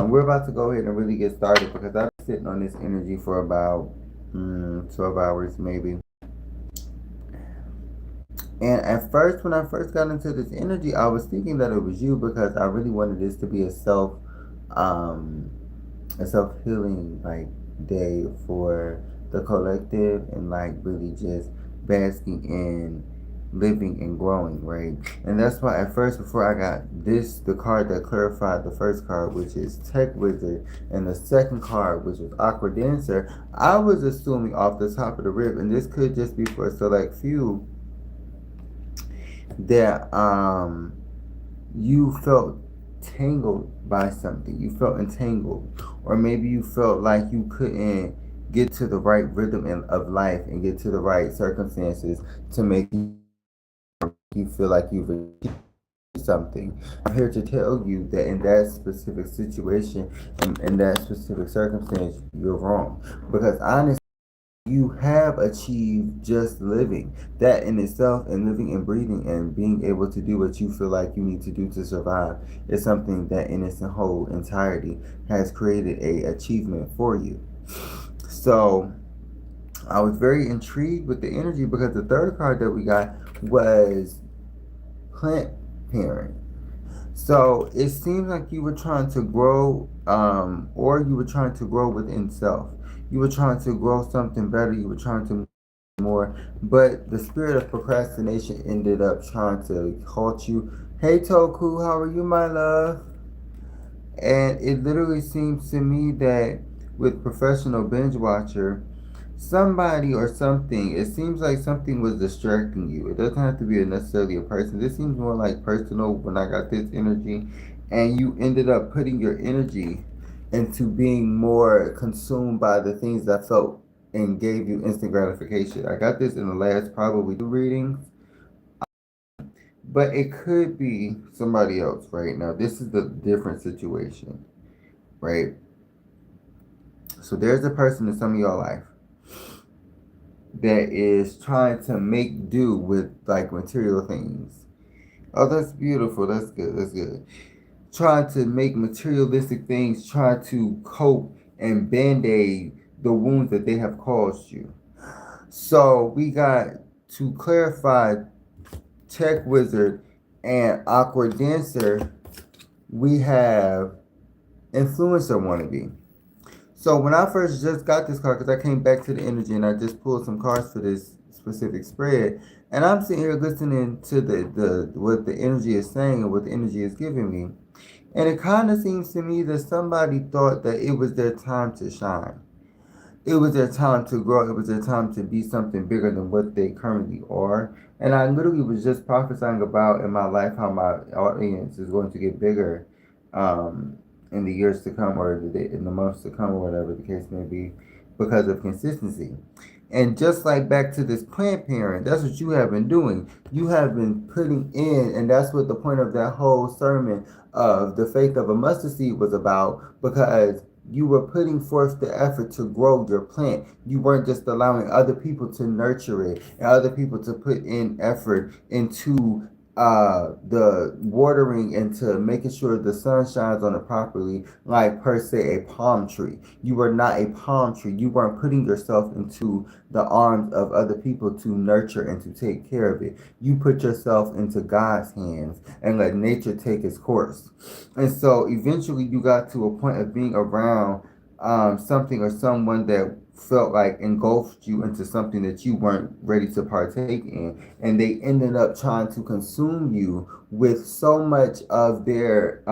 We're about to go ahead and really get started because I've been sitting on this energy for about 12 hours maybe. And at first, when I first got into this energy, I was thinking that it was you because I really wanted this to be um, a self healing like day for the collective and like really just basking in living and growing, right? And that's why at first, before I got the card that clarified the first card, which is Tech Wizard, and the second card, which was Aqua Dancer, I was assuming off the top of the rip, and this could just be for a select few, that you felt tangled by something. You felt entangled, or maybe you felt like you couldn't get to the right rhythm of life and get to the right circumstances to make you feel like you've achieved something. I'm here to tell you that in that specific situation and in that specific circumstance, you're wrong. Because honestly, you have achieved just living. That in itself, and living and breathing and being able to do what you feel like you need to do to survive, is something that in its whole entirety has created a achievement for you. So I was very intrigued with the energy because the third card that we got was Plant Parent. So it seems like you were trying to grow, or you were trying to grow within self. You were trying to grow something better. You were trying to more, but the spirit of procrastination ended up trying to halt you. Hey Toku, how are you, my love? And it literally seems to me that with professional binge watcher, somebody or something, it seems like something was distracting you. It doesn't have to be necessarily a person. This seems more like personal when I got this energy, and you ended up putting your energy into being more consumed by the things that felt and gave you instant gratification. I got this in the last probably two readings, but it could be somebody else right now. This is the different situation, right? So there's a person in some of your life that is trying to make do with like material things. Oh, that's beautiful. That's good. That's good. Trying to make materialistic things, trying to cope and band-aid the wounds that they have caused you. So we got, to clarify, Tech Wizard and Awkward Dancer, we have Influencer Wannabe. So when I first just got this card, because I came back to the energy and I just pulled some cards for this specific spread, and I'm sitting here listening to the what the energy is saying and what the energy is giving me, and it kind of seems to me that somebody thought that it was their time to shine. It was their time to grow. It was their time to be something bigger than what they currently are. And I literally was just prophesying about in my life how my audience is going to get bigger, um, in the years to come, or in the months to come, or whatever the case may be, because of consistency. And just like back to this plant parent, that's what you have been doing. You have been putting in, and that's what the point of that whole sermon of the faith of a mustard seed was about, because you were putting forth the effort to grow your plant. You weren't just allowing other people to nurture it and other people to put in effort into the watering and to making sure the sun shines on it properly, like per se a palm tree. You were not a palm tree. You weren't putting yourself into the arms of other people to nurture and to take care of it. You put yourself into God's hands and let nature take its course. And so eventually you got to a point of being around something or someone that felt like engulfed you into something that you weren't ready to partake in, and they ended up trying to consume you with so much of their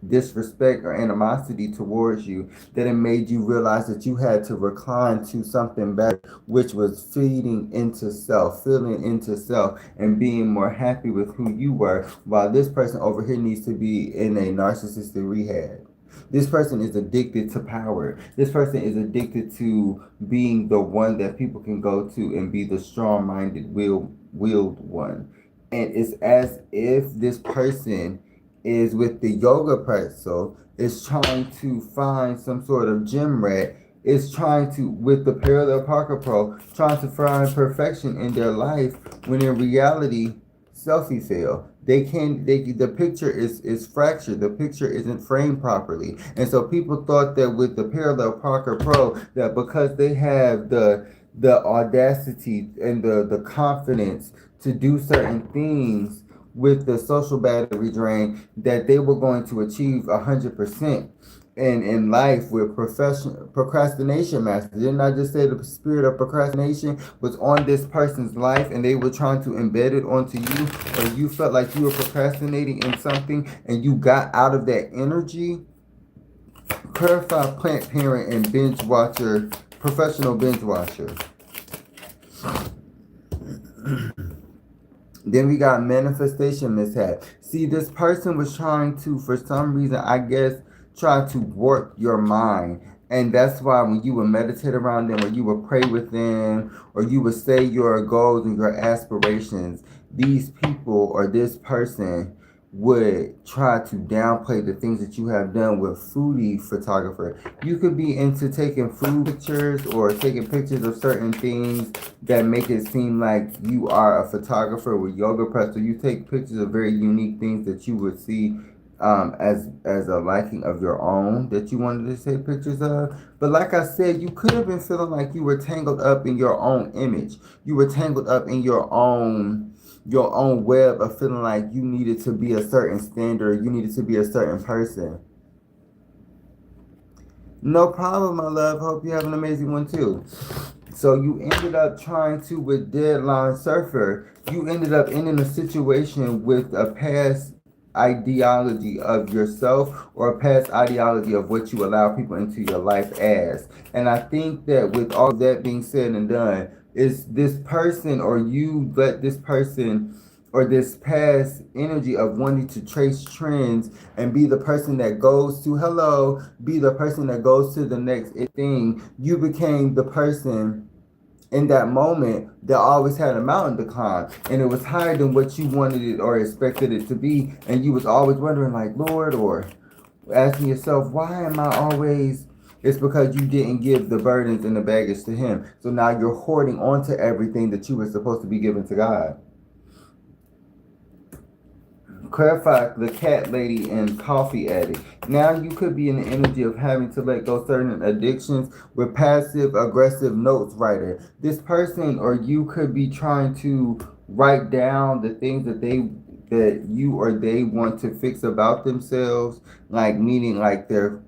disrespect or animosity towards you that it made you realize that you had to recline to something better, which was feeding into self, feeling into self, and being more happy with who you were, while this person over here needs to be in a narcissistic rehab. This person is addicted to power. This person is addicted to being the one that people can go to and be the strong-minded, willed one. And it's as if this person is with the yoga pretzel, is trying to find some sort of gym rat, is trying to, with the parallel Parker Pro, trying to find perfection in their life, when in reality, selfie fail. The picture is fractured. The picture isn't framed properly. And so people thought that with the Parallel Parker Pro, that because they have the audacity and the confidence to do certain things with the social battery drain, that they were going to achieve 100% in life with procrastination master. Didn't I just say the spirit of procrastination was on this person's life and they were trying to embed it onto you, or you felt like you were procrastinating in something and you got out of that energy? Clarify plant parent and binge watcher, professional binge watcher. Then we got manifestation mishap. See, this person was trying to, for some reason, I guess, try to warp your mind. And that's why when you would meditate around them, or you would pray with them, or you would say your goals and your aspirations, these people or this person would try to downplay the things that you have done with foodie photographer. You could be into taking food pictures or taking pictures of certain things that make it seem like you are a photographer with yoga press. So you take pictures of very unique things that you would see as a liking of your own that you wanted to take pictures of. But like I said, you could have been feeling like you were tangled up in your own image. You were tangled up in your own web of feeling like you needed to be a certain standard, you needed to be a certain person. No problem, my love. Hope you have an amazing one too. So you ended up trying to, with Deadline Surfer, you ended up ending a situation with a past ideology of yourself, or a past ideology of what you allow people into your life as. And I think that with all of that being said and done, is this person, or you let this person, or this past energy of wanting to trace trends and be the person that goes to be the person that goes to the next thing. You became the person in that moment that always had a mountain to climb, and it was higher than what you wanted it or expected it to be, and you was always wondering like, Lord, or asking yourself, why am I always... It's because you didn't give the burdens and the baggage to him. So now you're hoarding onto everything that you were supposed to be giving to God. Clarify the cat lady and coffee addict. Now you could be in the energy of having to let go certain addictions with passive aggressive notes writer. This person or you could be trying to write down the things that you or they want to fix about themselves, like meaning like their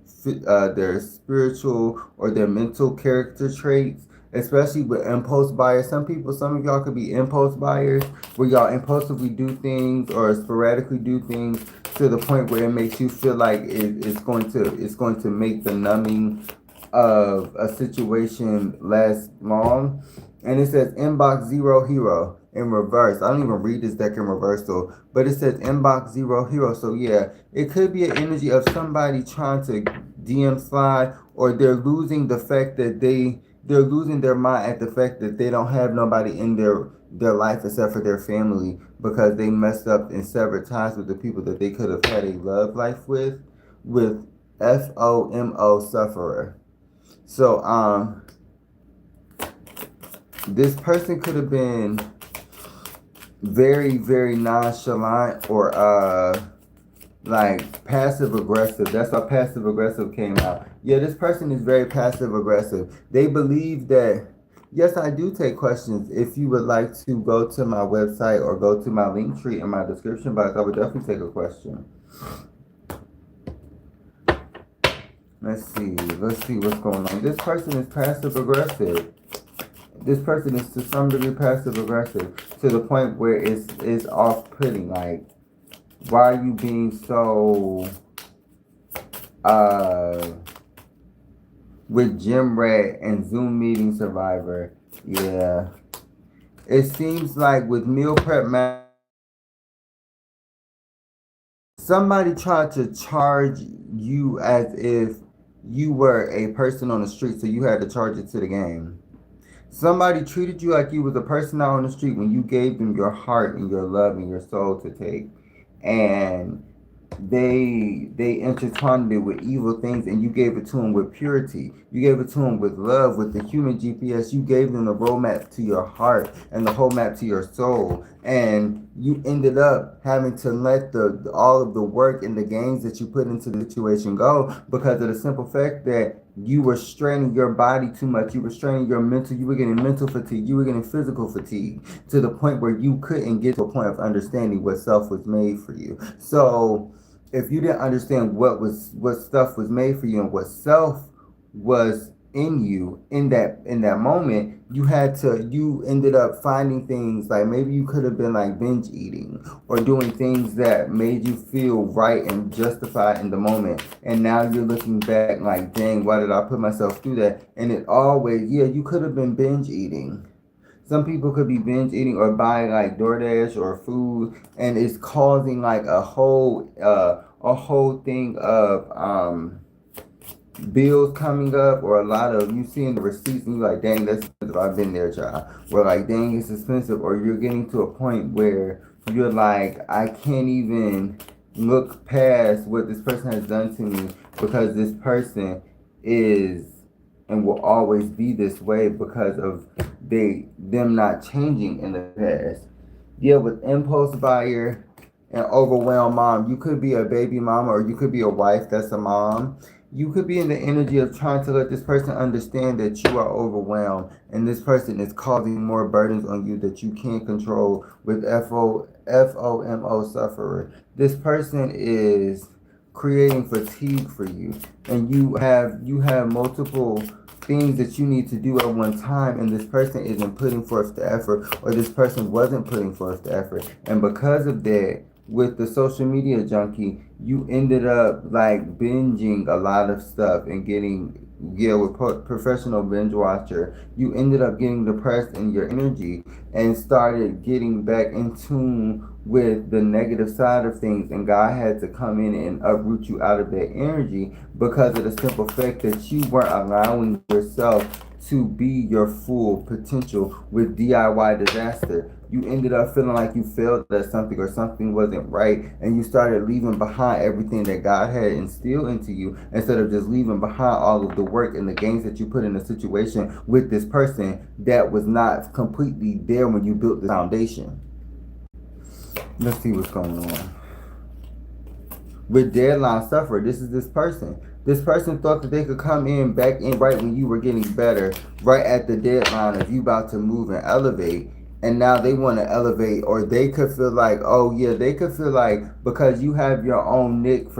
spiritual or their mental character traits, especially with impulse buyers. Some of y'all could be impulse buyers, where y'all impulsively do things or sporadically do things to the point where it makes you feel like it's going to make the numbing of a situation last long. And it says inbox zero hero in reverse. I don't even read this deck in reversal, but it says inbox zero hero. So yeah, it could be an energy of somebody trying to DM slide, or they're losing the fact that they're losing their mind at the fact that they don't have nobody in their life except for their family, because they messed up and severed ties with the people that they could have had a love life with FOMO sufferer. So this person could have been very, very nonchalant, or like passive aggressive. That's how passive aggressive came out. Yeah, this person is very passive aggressive. They believe that, yes, I do take questions. If you would like to go to my website or go to my link tree in my description box, I would definitely take a question. Let's see what's going on. This person is passive aggressive. This person is to some degree passive aggressive, to the point where it's off-putting. Like, why are you being so with Gym Rat and Zoom meeting survivor? Yeah, it seems like with meal prep somebody tried to charge you as if you were a person on the street, so you had to charge it to the game. Somebody treated you like you was a person out on the street when you gave them your heart and your love and your soul to take. And they intertwined it with evil things, and you gave it to them with purity. You gave it to them with love, with the human GPS. You gave them the roadmap to your heart and the whole map to your soul, and you ended up having to let the all of the work and the gains that you put into the situation go, because of the simple fact that you were straining your body too much. You were straining your mental. You were getting mental fatigue. You were getting physical fatigue, to the point where you couldn't get to a point of understanding what self was made for you. So if you didn't understand what stuff was made for you and what self was in you in that moment, you ended up finding things like, maybe you could have been like binge eating or doing things that made you feel right and justified in the moment, and now you're looking back like, dang, why did I put myself through that? And it always, yeah, you could have been binge eating. Some people could be binge eating or buying like DoorDash or food, and it's causing like a whole thing of bills coming up, or a lot of you seeing the receipts and you're like, dang, that's expensive. I've been there, child. Where like, dang, it's expensive. Or you're getting to a point where you're like, I can't even look past what this person has done to me, because this person is and will always be this way because of them not changing in the past. Yeah, with impulse buyer and overwhelmed mom, you could be a baby mama, or you could be a wife that's a mom. You could be in the energy of trying to let this person understand that you are overwhelmed, and this person is causing more burdens on you that you can't control, with FOMO sufferer. This person is creating fatigue for you, and you have multiple things that you need to do at one time, and this person isn't putting forth the effort, or this person wasn't putting forth the effort, and because of that, with the social media junkie, you ended up like binging a lot of stuff and getting, yeah, with professional binge watcher, you ended up getting depressed in your energy and started getting back in tune with the negative side of things, and God had to come in and uproot you out of that energy, because of the simple fact that you weren't allowing yourself to be your full potential with DIY disaster. You ended up feeling like you failed at something, or something wasn't right, and you started leaving behind everything that God had instilled into you, instead of just leaving behind all of the work and the gains that you put in the situation with this person that was not completely there when you built the foundation. Let's see what's going on. With deadline sufferer, this is this person. This person thought that they could come in back in right when you were getting better, right at the deadline of you about to move and elevate. And now they want to elevate, or they could feel like, oh yeah, they could feel like, because you have your own knack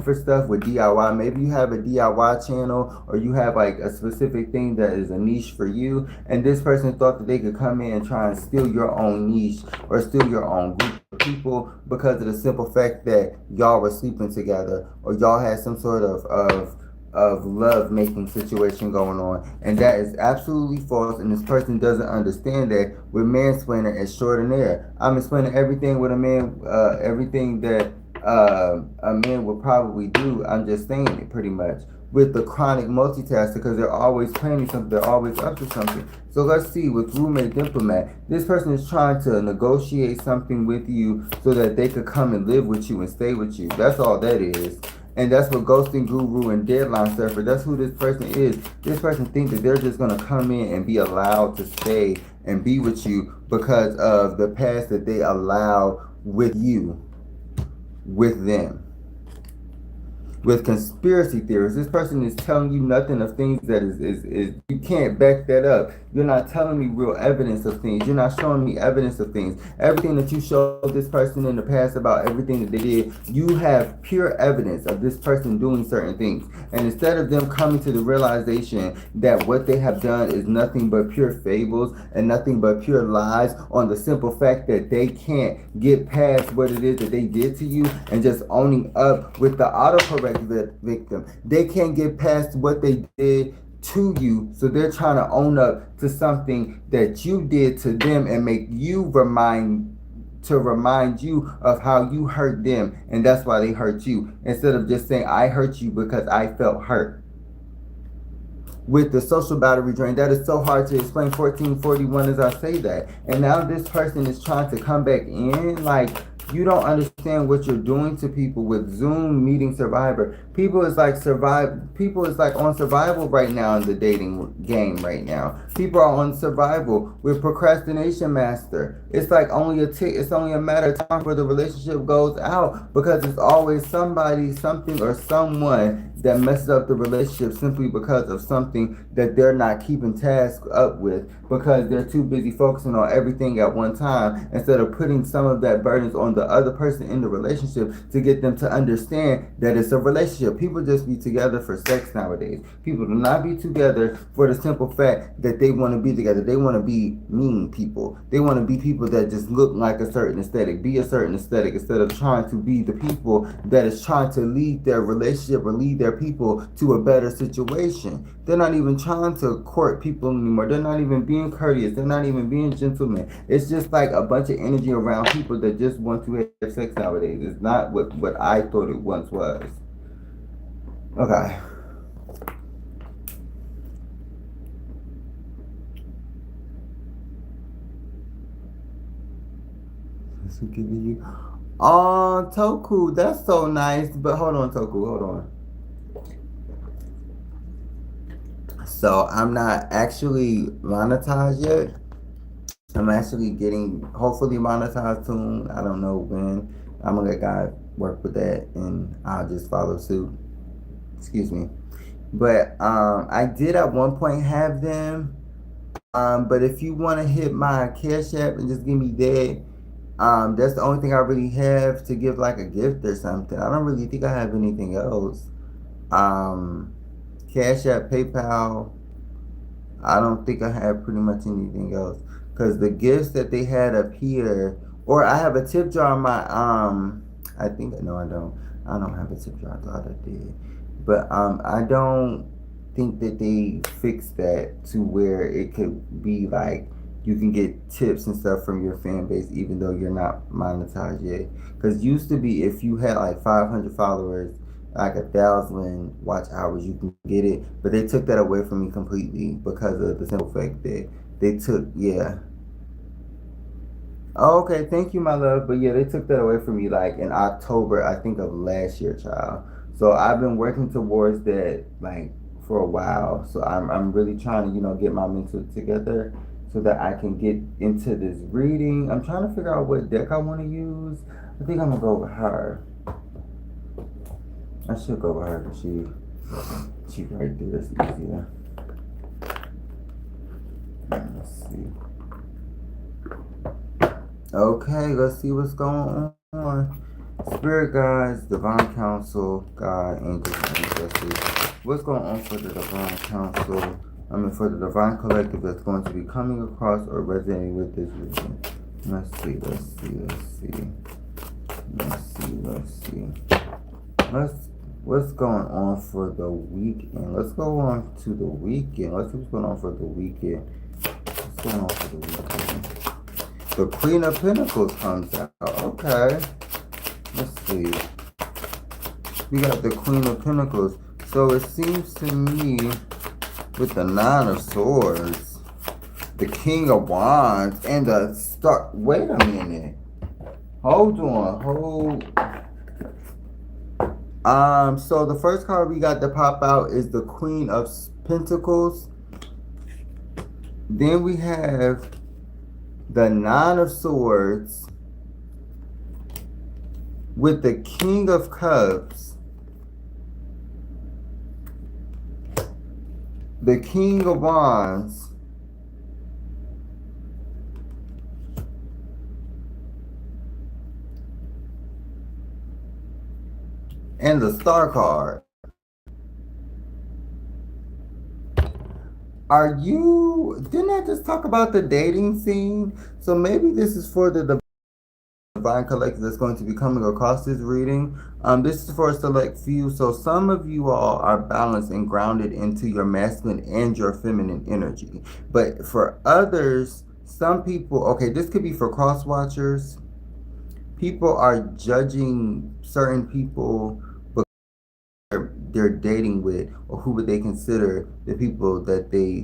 for stuff with DIY. Maybe you have a DIY channel, or you have like a specific thing that is a niche for you. And this person thought that they could come in and try and steal your own niche, or steal your own group of people, because of the simple fact that y'all were sleeping together, or y'all had some sort of love making situation going on, and that is absolutely false, and this person doesn't understand that. With mansplaining extraordinaire, I'm explaining everything with a man, everything that a man would probably do. I'm just saying it pretty much. With the chronic multitasker, because they're always planning something, they're always up to something. So let's see, with roommate diplomat, this person is trying to negotiate something with you so that they could come and live with you and stay with you. That's all that is. And that's what ghosting guru and deadline surfer, that's who this person is. This person thinks that they're just going to come in and be allowed to stay and be with you because of the past that they allow with you, with them. With conspiracy theorists, this person is telling you nothing of things that is you can't back that up. You're not telling me real evidence of things. You're not showing me evidence of things. Everything that you showed this person in the past about everything that they did, you have pure evidence of this person doing certain things. And instead of them coming to the realization that what they have done is nothing but pure fables and nothing but pure lies, on the simple fact that they can't get past what it is that they did to you, and just owning up with the autocorrect victim. They can't get past what they did to you, so they're trying to own up to something that you did to them and make you remind you of how you hurt them, and that's why they hurt you, instead of just saying, I hurt you because I felt hurt. With the social battery drain, that is so hard to explain 1441 as I say that. And now this person is trying to come back in like You don't understand what you're doing to people with Zoom meeting survivor. People is like on survival right now in the dating game right now. People are on survival with procrastination master. It's like it's only a matter of time before the relationship goes out, because it's always somebody, something, or someone that messes up the relationship simply because of something that they're not keeping task up with, because they're too busy focusing on everything at one time instead of putting some of that burdens on the other person in the relationship to get them to understand that it's a relationship. People just be together for sex nowadays. People do not be together for the simple fact that they want to be together. They want to be mean people. They want to be people that just look like a certain aesthetic, be a certain aesthetic, instead of trying to be the people that is trying to lead their relationship or lead their people to a better situation. They're not even trying to court people anymore. They're not even being courteous. They're not even being gentlemen. It's just like a bunch of energy around people that just want to have sex nowadays. It's not what I thought it once was. Okay. Giving you. Oh, Toku, that's so nice. But hold on, Toku, hold on. So I'm not actually monetized yet. I'm actually getting hopefully monetized soon. I don't know when. I'm gonna let God work with that, and I'll just follow suit. Excuse me. But I did at one point have them. But if you want to hit my Cash App and just give me that, that's the only thing I really have to give, like a gift or something. I don't really think I have anything else. Cash App, PayPal. I don't think I have pretty much anything else, because the gifts that they had up here, or I have a tip jar on my I think, no, I don't. I don't have a tip jar. I thought I did, but I don't think that they fixed that to where it could be like you can get tips and stuff from your fan base even though you're not monetized yet. Because used to be, if you had like 500 followers, like 1,000 watch hours, you can get it. But they took that away from me completely because of the simple fact that they took, yeah. Oh, okay, thank you, my love. But yeah, they took that away from me like in October, I think, of last year, child. So I've been working towards that like for a while. So I'm really trying to, get my mental together so that I can get into this reading. I'm trying to figure out what deck I want to use. I think I'm gonna go with her. I should go with her because she right there. It's easier. Let's see. Okay, let's see what's going on. Spirit guides, divine counsel, God, angels, and ancestors. What's going on for the divine counsel? For the divine collective that's going to be coming across or resonating with this reading. Let's see. What's going on for the weekend? Let's go on to the weekend. Let's see what's going on for the weekend. What's going on for the weekend? The Queen of Pentacles comes out. Okay. Let's see. We got the Queen of Pentacles. So it seems to me with the Nine of Swords, the King of Wands, and the Star. Wait a minute. Hold on. So the first card we got to pop out is the Queen of Pentacles. Then we have the Nine of Swords with the King of Cups, the King of Wands, and the Star card. Didn't I just talk about the dating scene? So maybe this is for the divine collective that's going to be coming across this reading. This is for a select few. So some of you all are balanced and grounded into your masculine and your feminine energy. But for others, some people, okay, this could be for cross watchers. People are judging certain people they're dating with, or who would they consider the people that they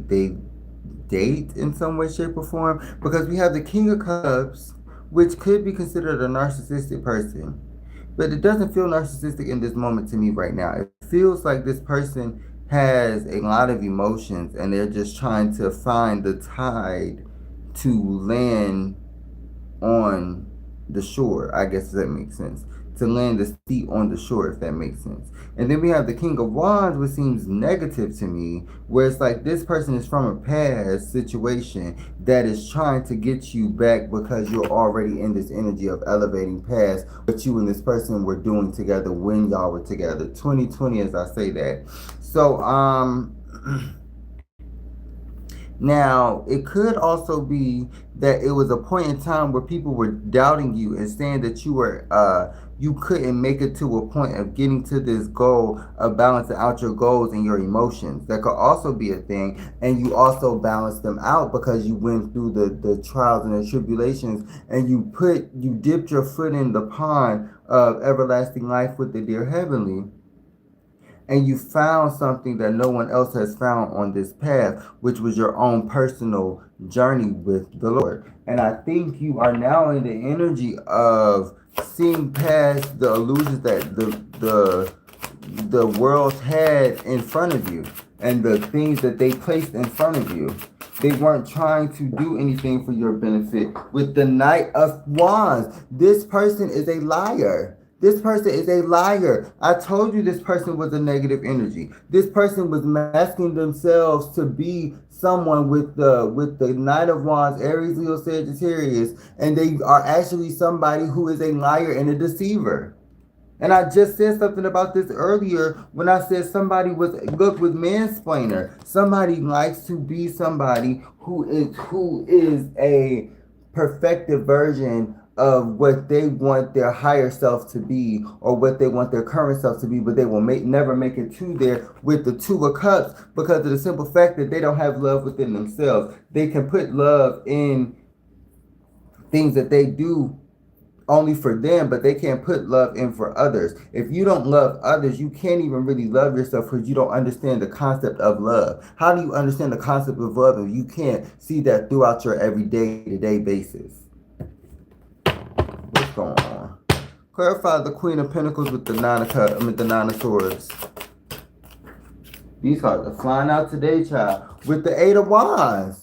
date in some way, shape, or form. Because we have the King of Cups, which could be considered a narcissistic person. But it doesn't feel narcissistic in this moment to me right now. It feels like this person has a lot of emotions and they're just trying to find the tide to land on the shore, I guess, if that makes sense. To land the seat on the shore, if that makes sense. And then we have the King of Wands, which seems negative to me, where it's like this person is from a past situation that is trying to get you back because you're already in this energy of elevating past what you and this person were doing together when y'all were together. 2020, as I say that. So, now, it could also be that it was a point in time where people were doubting you and saying that you couldn't make it to a point of getting to this goal of balancing out your goals and your emotions. That could also be a thing, and you also balance them out because you went through the trials and the tribulations, and you dipped your foot in the pond of everlasting life with the dear heavenly, and you found something that no one else has found on this path, which was your own personal journey with the Lord. And I think you are now in the energy of seeing past the illusions that the world had in front of you and the things that they placed in front of you. They weren't trying to do anything for your benefit. With the Knight of Wands, this person is a liar. This person is a liar. I told you this person was a negative energy. This person was masking themselves to be someone with the Knight of Wands, Aries, Leo, Sagittarius, and they are actually somebody who is a liar and a deceiver. And I just said something about this earlier when I said somebody was look with mansplainer. Somebody likes to be somebody who is a perfected version of what they want their higher self to be or what they want their current self to be, but they will never make it to there with the Two of Cups because of the simple fact that they don't have love within themselves. They can put love in things that they do only for them, but they can't put love in for others. If you don't love others, you can't even really love yourself because you don't understand the concept of love. How do you understand the concept of love if you can't see that throughout your everyday to-day basis? What's going on? Clarify the Queen of Pentacles with the Nine of Swords. These cards are flying out today, child. With the Eight of Wands.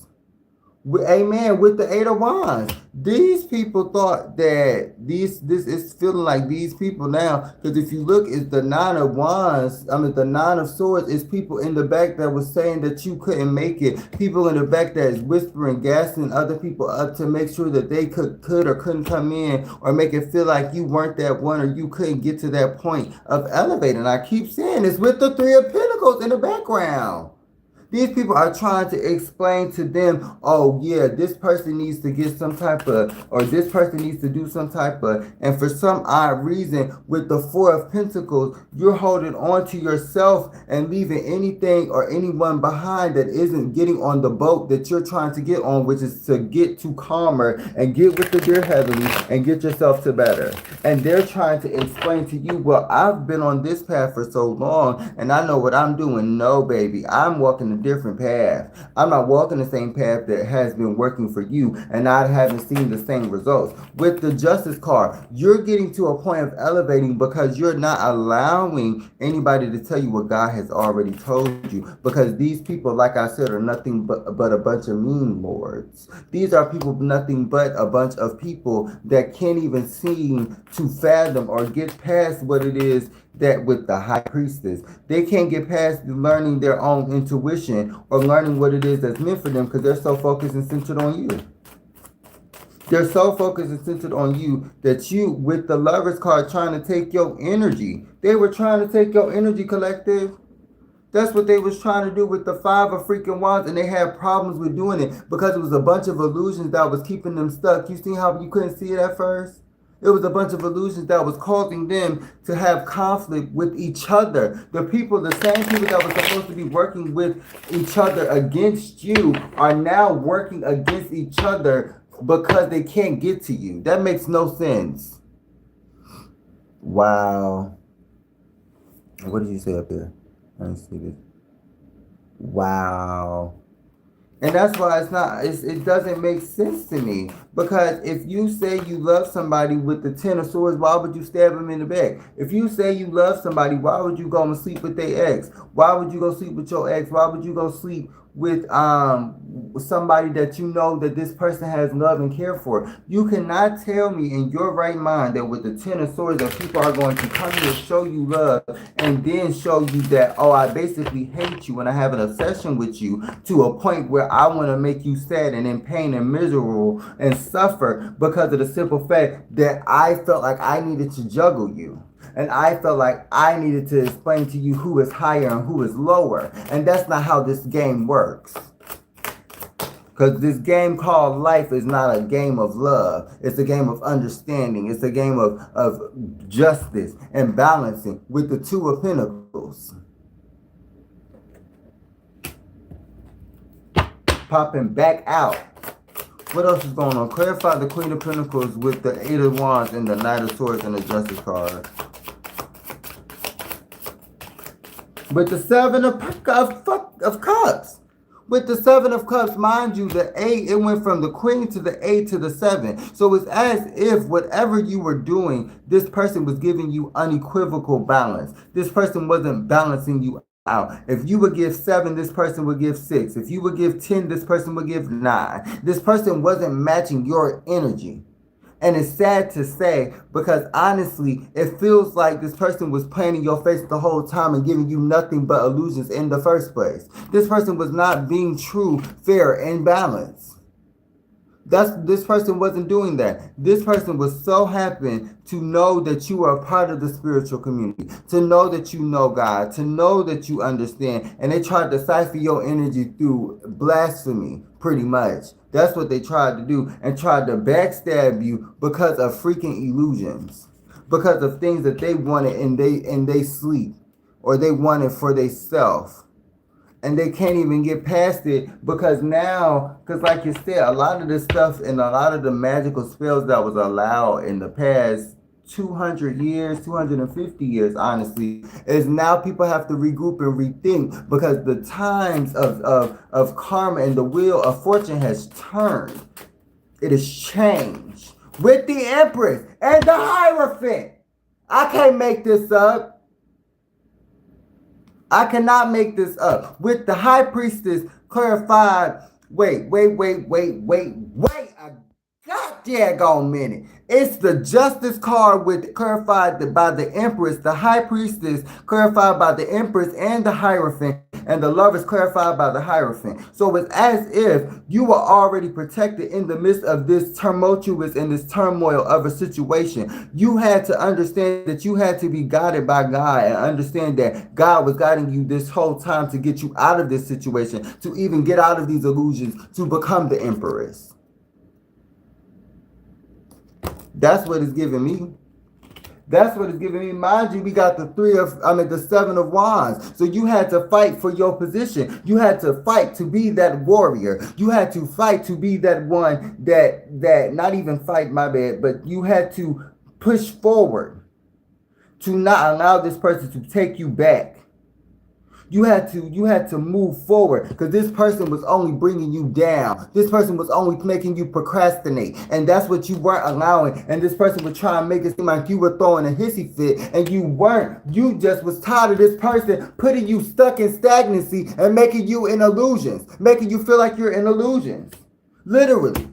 Amen. With the Eight of Wands. These people thought that this is feeling like these people now. Because if you look, it's the Nine of Wands. The Nine of Swords is people in the back that was saying that you couldn't make it. People in the back that is whispering, gassing other people up to make sure that they could or couldn't come in or make it feel like you weren't that one or you couldn't get to that point of elevating. I keep saying it's with the Three of Pentacles in the background. These people are trying to explain to them, oh yeah, this person needs to get some type of, or this person needs to do some type of, and for some odd reason, with the Four of Pentacles, you're holding on to yourself and leaving anything or anyone behind that isn't getting on the boat that you're trying to get on, which is to get to calmer and get with the dear heavenly and get yourself to better. And they're trying to explain to you, well, I've been on this path for so long and I know what I'm doing. No, baby, I'm walking the different path. I'm not walking the same path that has been working for you, and I haven't seen the same results. With the Justice card, you're getting to a point of elevating because you're not allowing anybody to tell you what God has already told you. Because these people, like I said, are nothing but a bunch of mean lords. These are people, nothing but a bunch of people that can't even seem to fathom or get past what it is that with the High Priestess. They can't get past learning their own intuition or learning what it is that's meant for them because they're so focused and centered on you. They're so focused and centered on you that you, with the Lovers card, trying to take your energy. They were trying to take your energy, collective. That's what they was trying to do with the Five of freaking Wands, and they had problems with doing it because it was a bunch of illusions that was keeping them stuck. You see how you couldn't see it at first? It was a bunch of illusions that was causing them to have conflict with each other. The same people that were supposed to be working with each other against you are now working against each other because they can't get to you. That makes no sense. Wow. What did you say up there? Let me see this. Wow. And that's why it doesn't make sense to me. Because if you say you love somebody with the 10 of swords, why would you stab them in the back? If you say you love somebody, why would you go and sleep with their ex? Why would you go sleep with your ex? Why would you go sleep with somebody that you know that this person has love and care for? You cannot tell me in your right mind that with the 10 of swords that people are going to come here show you love and then show you that, oh, I basically hate you and I have an obsession with you to a point where I want to make you sad and in pain and miserable and suffer because of the simple fact that I felt like I needed to juggle you. And I felt like I needed to explain to you who is higher and who is lower. And that's not how this game works. Because this game called life is not a game of love. It's a game of understanding. It's a game of justice and balancing with the Two of Pentacles. Popping back out. What else is going on? Clarify the Queen of Pentacles with the Eight of Wands and the Knight of Swords and the Justice card. With the Seven of Cups. With the Seven of Cups, mind you, the 8, it went from the Queen to the 8 to the 7. So it's as if whatever you were doing, this person was giving you unequivocal balance. This person wasn't balancing you out. If you would give 7, this person would give 6. If you would give 10, this person would give 9. This person wasn't matching your energy. And it's sad to say because honestly, it feels like this person was playing in your face the whole time and giving you nothing but illusions in the first place. This person was not being true, fair, and balanced. This person wasn't doing that. This person was so happy to know that you are a part of the spiritual community, to know that you know God, to know that you understand. And they tried to cipher your energy through blasphemy, pretty much. That's what they tried to do, and tried to backstab you because of freaking illusions, because of things that they wanted in they sleep, or they wanted for themselves. And they can't even get past it because now, because like you said, a lot of this stuff and a lot of the magical spells that was allowed in the past 200 years, 250 years, honestly, is now people have to regroup and rethink because the times of karma and the wheel of fortune has turned. It has changed. With the Empress and the Hierophant. I can't make this up. I cannot make this up. With the High Priestess clarified, wait a goddamn minute. It's the Justice card with clarified by the Empress, the High Priestess clarified by the Empress and the Hierophant, and the Lovers clarified by the Hierophant. So it's as if you were already protected in the midst of this tumultuous and this turmoil of a situation. You had to understand that you had to be guided by God and understand that God was guiding you this whole time to get you out of this situation, to even get out of these illusions, to become the Empress. That's what it's giving me. That's what it's giving me. Mind you, we got the Seven of Wands. So you had to fight for your position. You had to fight to be that warrior. You had to fight to be that one that not even fight, my bad, but you had to push forward to not allow this person to take you back. You had to move forward because this person was only bringing you down. This person was only making you procrastinate. And that's what you weren't allowing. And this person was trying to make it seem like you were throwing a hissy fit. And you weren't. You just was tired of this person putting you stuck in stagnancy and making you in illusions. Making you feel like you're in illusions. Literally.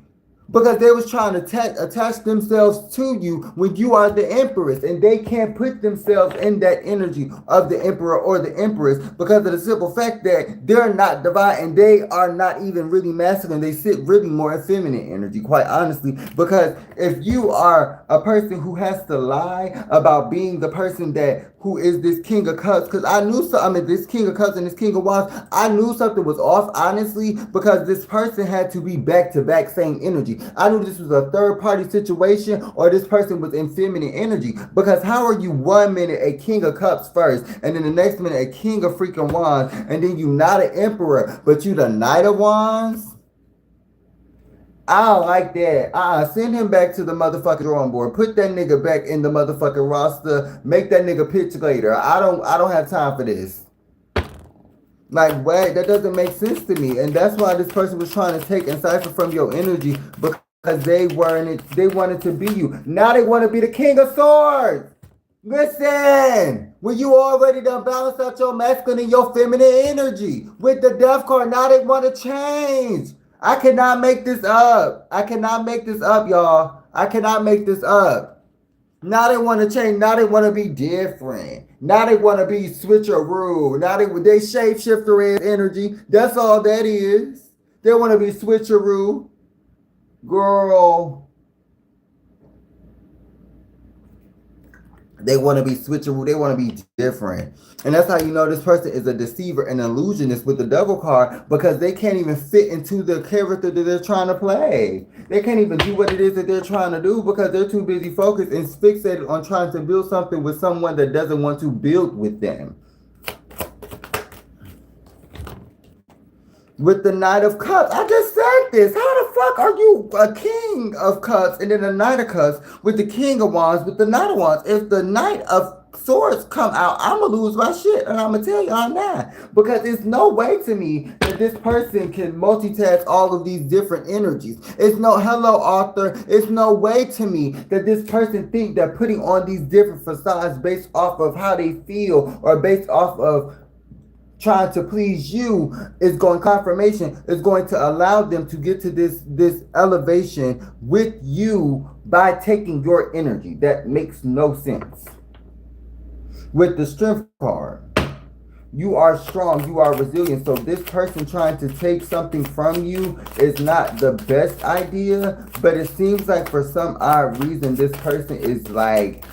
Because they was trying to attach themselves to you when you are the Empress. And they can't put themselves in that energy of the Emperor or the Empress because of the simple fact that they're not divine and they are not even really masculine. They sit really more in feminine energy, quite honestly. Because if you are a person who has to lie about being the person who is this King of Cups, because I knew this King of Cups and this King of Wands, I knew something was off, honestly, because this person had to be back-to-back same energy. I knew this was a third-party situation or this person was in feminine energy, because how are you 1 minute a King of Cups first, and then the next minute a King of freaking Wands, and then you not an Emperor, but you the Knight of Wands? I don't like that. Send him back to the motherfucking drawing board. Put that nigga back in the motherfucking roster. Make that nigga pitch later. I don't have time for this. Like, wait, that doesn't make sense to me. And that's why this person was trying to take and cipher from your energy, because because they wanted to be you. Now they want to be the King of Swords. Listen, when you already done balanced out your masculine and your feminine energy with the Death card, now they want to change. I cannot make this up. I cannot make this up, y'all. I cannot make this up. Now they want to change. Now they want to be different. Now they want to be switcheroo. Now they shapeshifter energy. That's all that is. They want to be switcheroo. Girl. They want to be switcheroo. They want to be different. And that's how you know this person is a deceiver, an illusionist with the Devil card, because they can't even fit into the character that they're trying to play. They can't even do what it is that they're trying to do because they're too busy focused and fixated on trying to build something with someone that doesn't want to build with them. With the Knight of Cups, I just said this. How the fuck are you a King of Cups and then a Knight of Cups with the King of Wands with the Knight of Wands? If the Knight of Swords come out, I'm going to lose my shit. And I'm going to tell y'all now. Because it's no way to me that this person can multitask all of these different energies. It's no, hello, author. It's no way to me that this person think that putting on these different facades based off of how they feel or based off of trying to please you is going to allow them to get to this elevation with you by taking your energy. That makes no sense. With the Strength card, you are strong, you are resilient. So this person trying to take something from you is not the best idea, but it seems like for some odd reason this person is like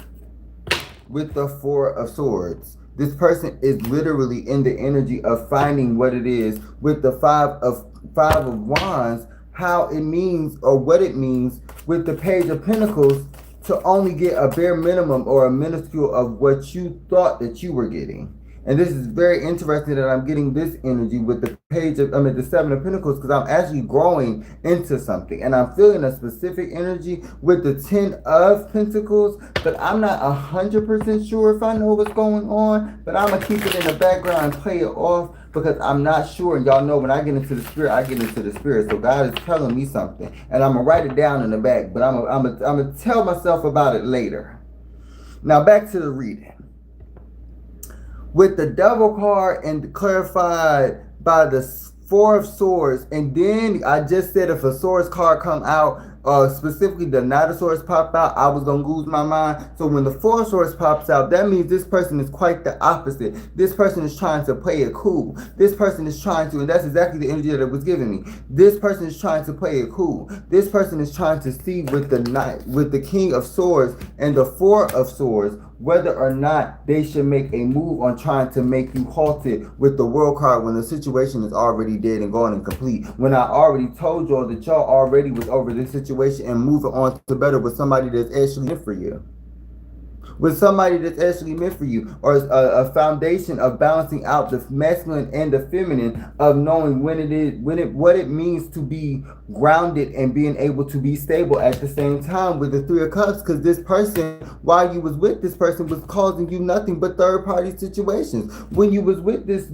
with the Four of Swords. This person is literally in the energy of finding what it is with the Five of Wands, how it means or what it means with the Page of Pentacles to only get a bare minimum or a minuscule of what you thought that you were getting. And this is very interesting that I'm getting this energy with the the Seven of Pentacles, because I'm actually growing into something. And I'm feeling a specific energy with the Ten of Pentacles, but I'm not 100% sure if I know what's going on. But I'm going to keep it in the background and play it off because I'm not sure. And y'all know when I get into the spirit, I get into the spirit. So God is telling me something. And I'm going to write it down in the back. But I'm going to tell myself about it later. Now back to the reading. With the Devil card and clarified by the Four of Swords, and then I just said if a Swords card come out, specifically the Knight of Swords pop out, I was going to lose my mind. So when the Four of Swords pops out, that means this person is quite the opposite. This person is trying to play it cool. This person is trying to, and that's exactly the energy that it was giving me. This person is trying to play it cool. This person is trying to see with the King of Swords and the Four of Swords, whether or not they should make a move on trying to make you halted with the World card when the situation is already dead and gone and complete. When I already told y'all that y'all already was over this situation and moving on to better with somebody that's actually meant for you. With somebody that's actually meant for you, or a foundation of balancing out the masculine and the feminine, of knowing what it means to be grounded and being able to be stable at the same time with the Three of Cups. Because this person, while you was with this person, was causing you nothing but third party situations. When you was with this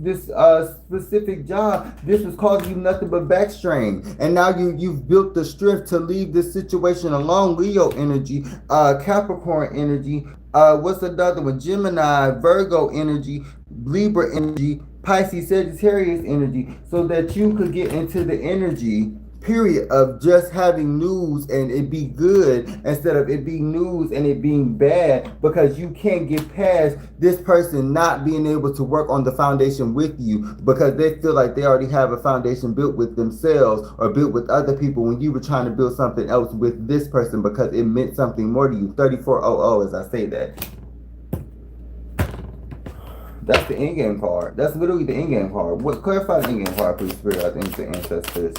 specific job, this was causing you nothing but back strain. And now you've built the strength to leave this situation alone. Leo energy, Capricorn energy, what's another one? Gemini, Virgo energy, Libra energy, Pisces, Sagittarius energy, so that you could get into the energy, period, of just having news and it be good instead of it being news and it being bad, because you can't get past this person not being able to work on the foundation with you because they feel like they already have a foundation built with themselves or built with other people when you were trying to build something else with this person because it meant something more to you. 3400 as I say that. That's the in-game card. That's literally the in-game card. What, clarify the in-game card, please, Spirit, I think, to ancestors.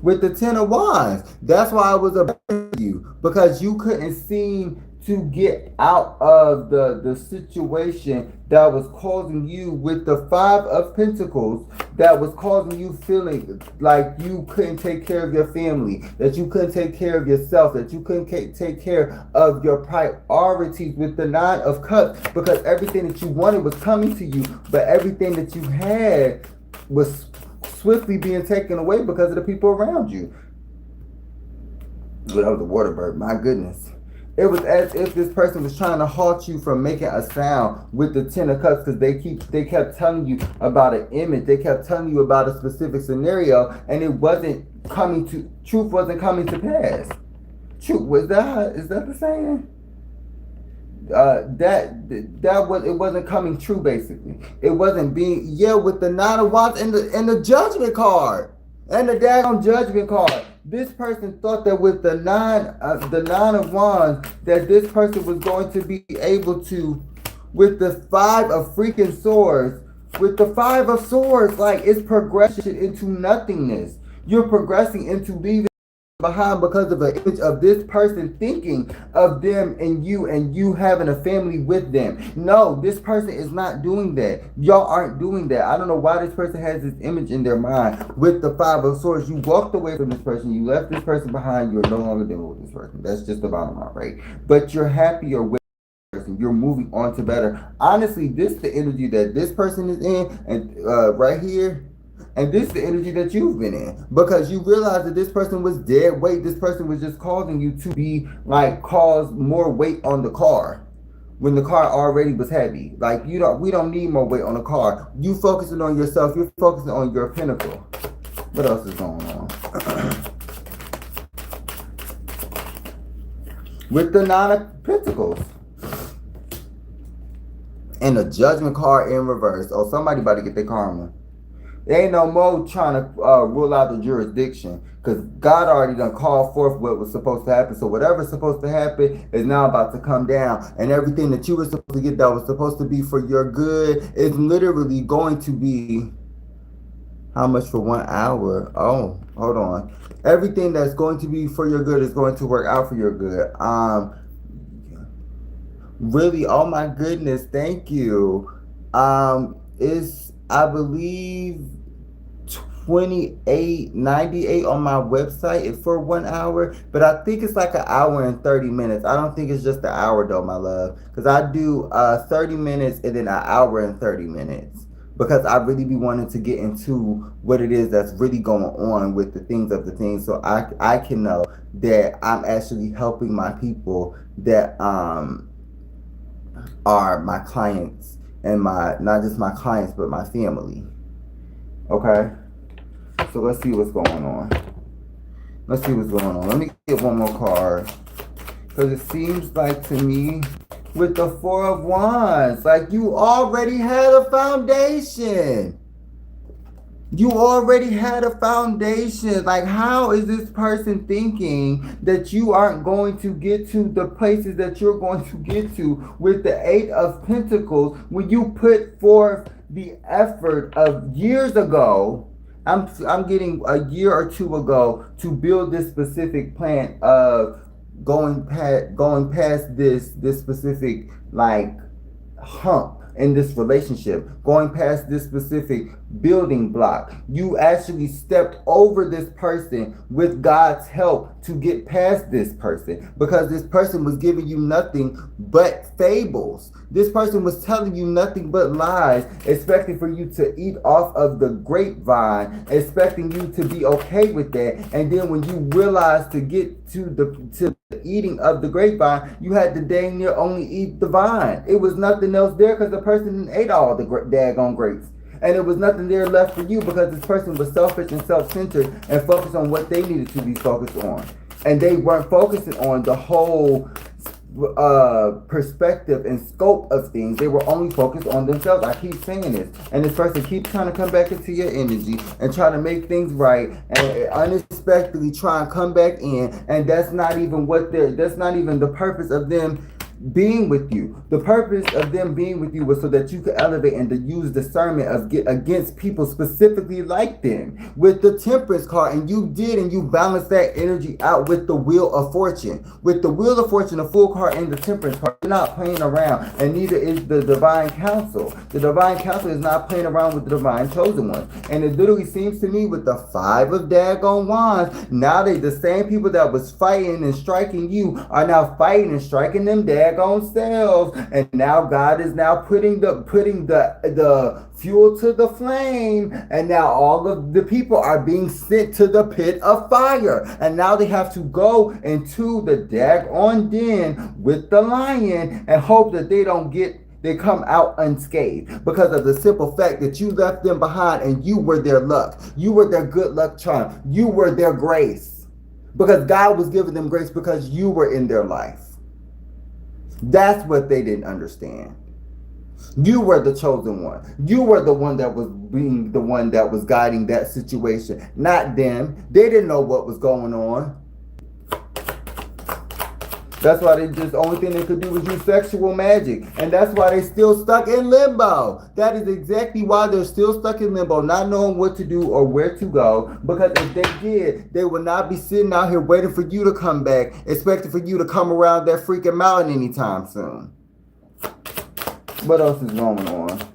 With the Ten of Wands, that's why I was about you, because you couldn't seem to get out of the situation that was causing you, with the Five of Pentacles, that was causing you feeling like you couldn't take care of your family, that you couldn't take care of yourself, that you couldn't take care of your priorities, with the Nine of Cups, because everything that you wanted was coming to you, but everything that you had was swiftly being taken away because of the people around you. Well, that was a water bird. My goodness. It was as if this person was trying to halt you from making a sound with the Ten of Cups, because they kept telling you about an image. They kept telling you about a specific scenario, and it wasn't coming to truth. Wasn't coming to pass. Truth is that the saying? That was, it wasn't coming true. Basically, it wasn't being with the Nine of Wands and the Judgment card and the daggone Judgment card. This person thought that with the nine of Wands, that this person was going to be able to, with the Five of freaking Swords, with the Five of Swords, like, it's progression into nothingness. You're progressing into leaving behind because of an image of this person thinking of them and you having a family with them. No, this person is not doing that. Y'all aren't doing that. I don't know why this person has this image in their mind with the Five of Swords. You walked away from this person. You left this person behind. You're no longer dealing with this person. That's just the bottom line, right? But you're happier with this person. You're moving on to better. Honestly, this is the energy that this person is in, and right here. And this is the energy that you've been in, because you realize that this person was dead weight. This person was just causing you to be like, cause more weight on the car when the car already was heavy. Like, we don't need more weight on the car. You focusing on yourself. You're focusing on your pinnacle. What else is going on? With the Nine of Pentacles and the Judgment card in reverse. Oh, somebody about to get their karma. There ain't no more trying to rule out the jurisdiction, because God already done called forth what was supposed to happen. So whatever's supposed to happen is now about to come down. And everything that you were supposed to get that was supposed to be for your good is literally going to be, how much for 1 hour? Oh, hold on. Everything that's going to be for your good is going to work out for your good. Really, oh my goodness, thank you. It's, I believe, $28.98 on my website for 1 hour, but I think it's like 1 hour and 30 minutes. I don't think it's just 1 hour though, my love, because I do 30 minutes and then 1 hour and 30 minutes, because I really be wanting to get into what it is that's really going on with the things of the things, so I can know that I'm actually helping my people that are my clients, and not just my clients but my family. Okay, so let's see what's going on. Let me get one more card, because it seems like to me with the Four of Wands, like, you already had a foundation. Like, how is this person thinking that you aren't going to get to the places that you're going to get to with the Eight of Pentacles when you put forth the effort of years ago? I'm getting a year or two ago to build this specific plan of going past this specific, like, hump in this relationship, going past this specific building block. You actually stepped over this person with God's help to get past this person, because this person was giving you nothing but fables. This person was telling you nothing but lies, expecting for you to eat off of the grapevine, expecting you to be okay with that. And then when you realized to get to the eating of the grapevine, you had to dang near only eat the vine. It was nothing else there, because the person ate all the daggone grapes. And there was nothing there left for you, because this person was selfish and self-centered and focused on what they needed to be focused on. And they weren't focusing on the whole perspective and scope of things. They were only focused on themselves. I keep saying this, and this person keeps trying to come back into your energy and try to make things right, and unexpectedly try and come back in, and that's not even the purpose of them being with you. The purpose of them being with you was so that you could elevate and to use discernment of against people specifically like them with the Temperance card, and you balanced that energy out with the Wheel of Fortune. With the Wheel of Fortune, the Fool card and the Temperance card, you're not playing around, and neither is the Divine Council. The Divine Council is not playing around with the Divine Chosen One. And it literally seems to me with the Five of daggone Wands, now the same people that was fighting and striking you are now fighting and striking them daggone selves. And now God is now putting the fuel to the flame, and now all of the people are being sent to the pit of fire. And now they have to go into the daggone den with the lion and hope that they come out unscathed, because of the simple fact that you left them behind and you were their luck. You were their good luck charm. You were their grace. Because God was giving them grace because you were in their life. That's what they didn't understand. You were the chosen one. You were the one that was being the one that was guiding that situation, not them. They didn't know what was going on. That's why the only thing they could do was use sexual magic. And that's why they're still stuck in limbo. That is exactly why they're still stuck in limbo, not knowing what to do or where to go. Because if they did, they would not be sitting out here waiting for you to come back, expecting for you to come around that freaking mountain anytime soon. What else is going on?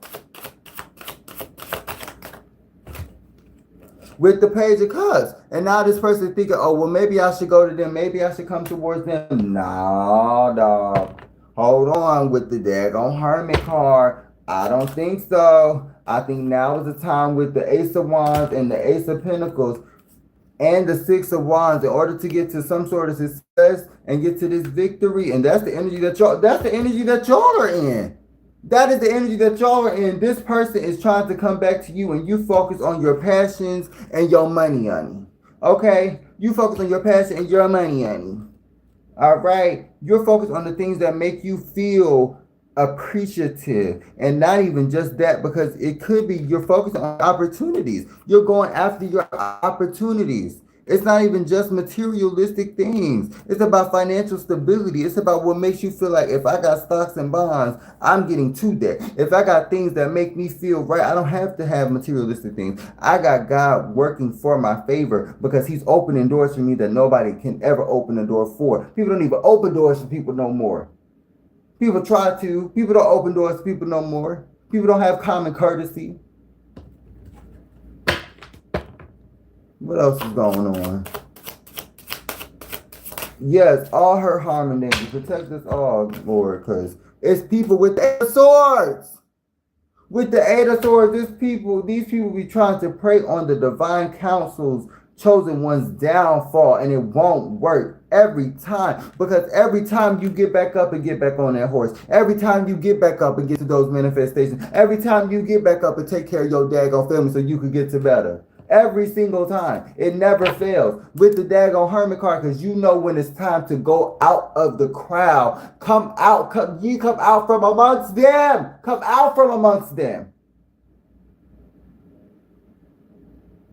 With the Page of Cups. And now this person thinking, oh, well, maybe I should go to them. Maybe I should come towards them. Nah, dog. Hold on with the daggone Hermit card. I don't think so. I think now is the time with the Ace of Wands and the Ace of Pentacles and the Six of Wands in order to get to some sort of success and get to this victory. And that's the energy that y'all are in. That is the energy that y'all are in. This person is trying to come back to you, and you focus on your passions and your money, honey. Okay? You focus on your passion and your money, honey. All right? You're focused on the things that make you feel appreciative, and not even just that, because it could be you're focused on opportunities. You're going after your opportunities. It's not even just materialistic things. It's about financial stability. It's about what makes you feel like, if I got stocks and bonds, I'm getting to that. If I got things that make me feel right, I don't have to have materialistic things. I got God working for my favor because he's opening doors for me that nobody can ever open a door for. People don't even open doors for people no more. People try to. People don't open doors for people no more. People don't have common courtesy. What else is going on? Yes, all her harm and danger. Protect us all, Lord, because it's people with the Eight of Swords. With the Eight of Swords, these people be trying to prey on the divine counsel's chosen one's downfall, and it won't work every time. Because every time you get back up and get back on that horse, every time you get back up and get to those manifestations, every time you get back up and take care of your daggone family so you could get to better. Every single time. It never fails. With the daggone Hermit card, because you know when it's time to go out of the crowd. Come out from amongst them. Come out from amongst them.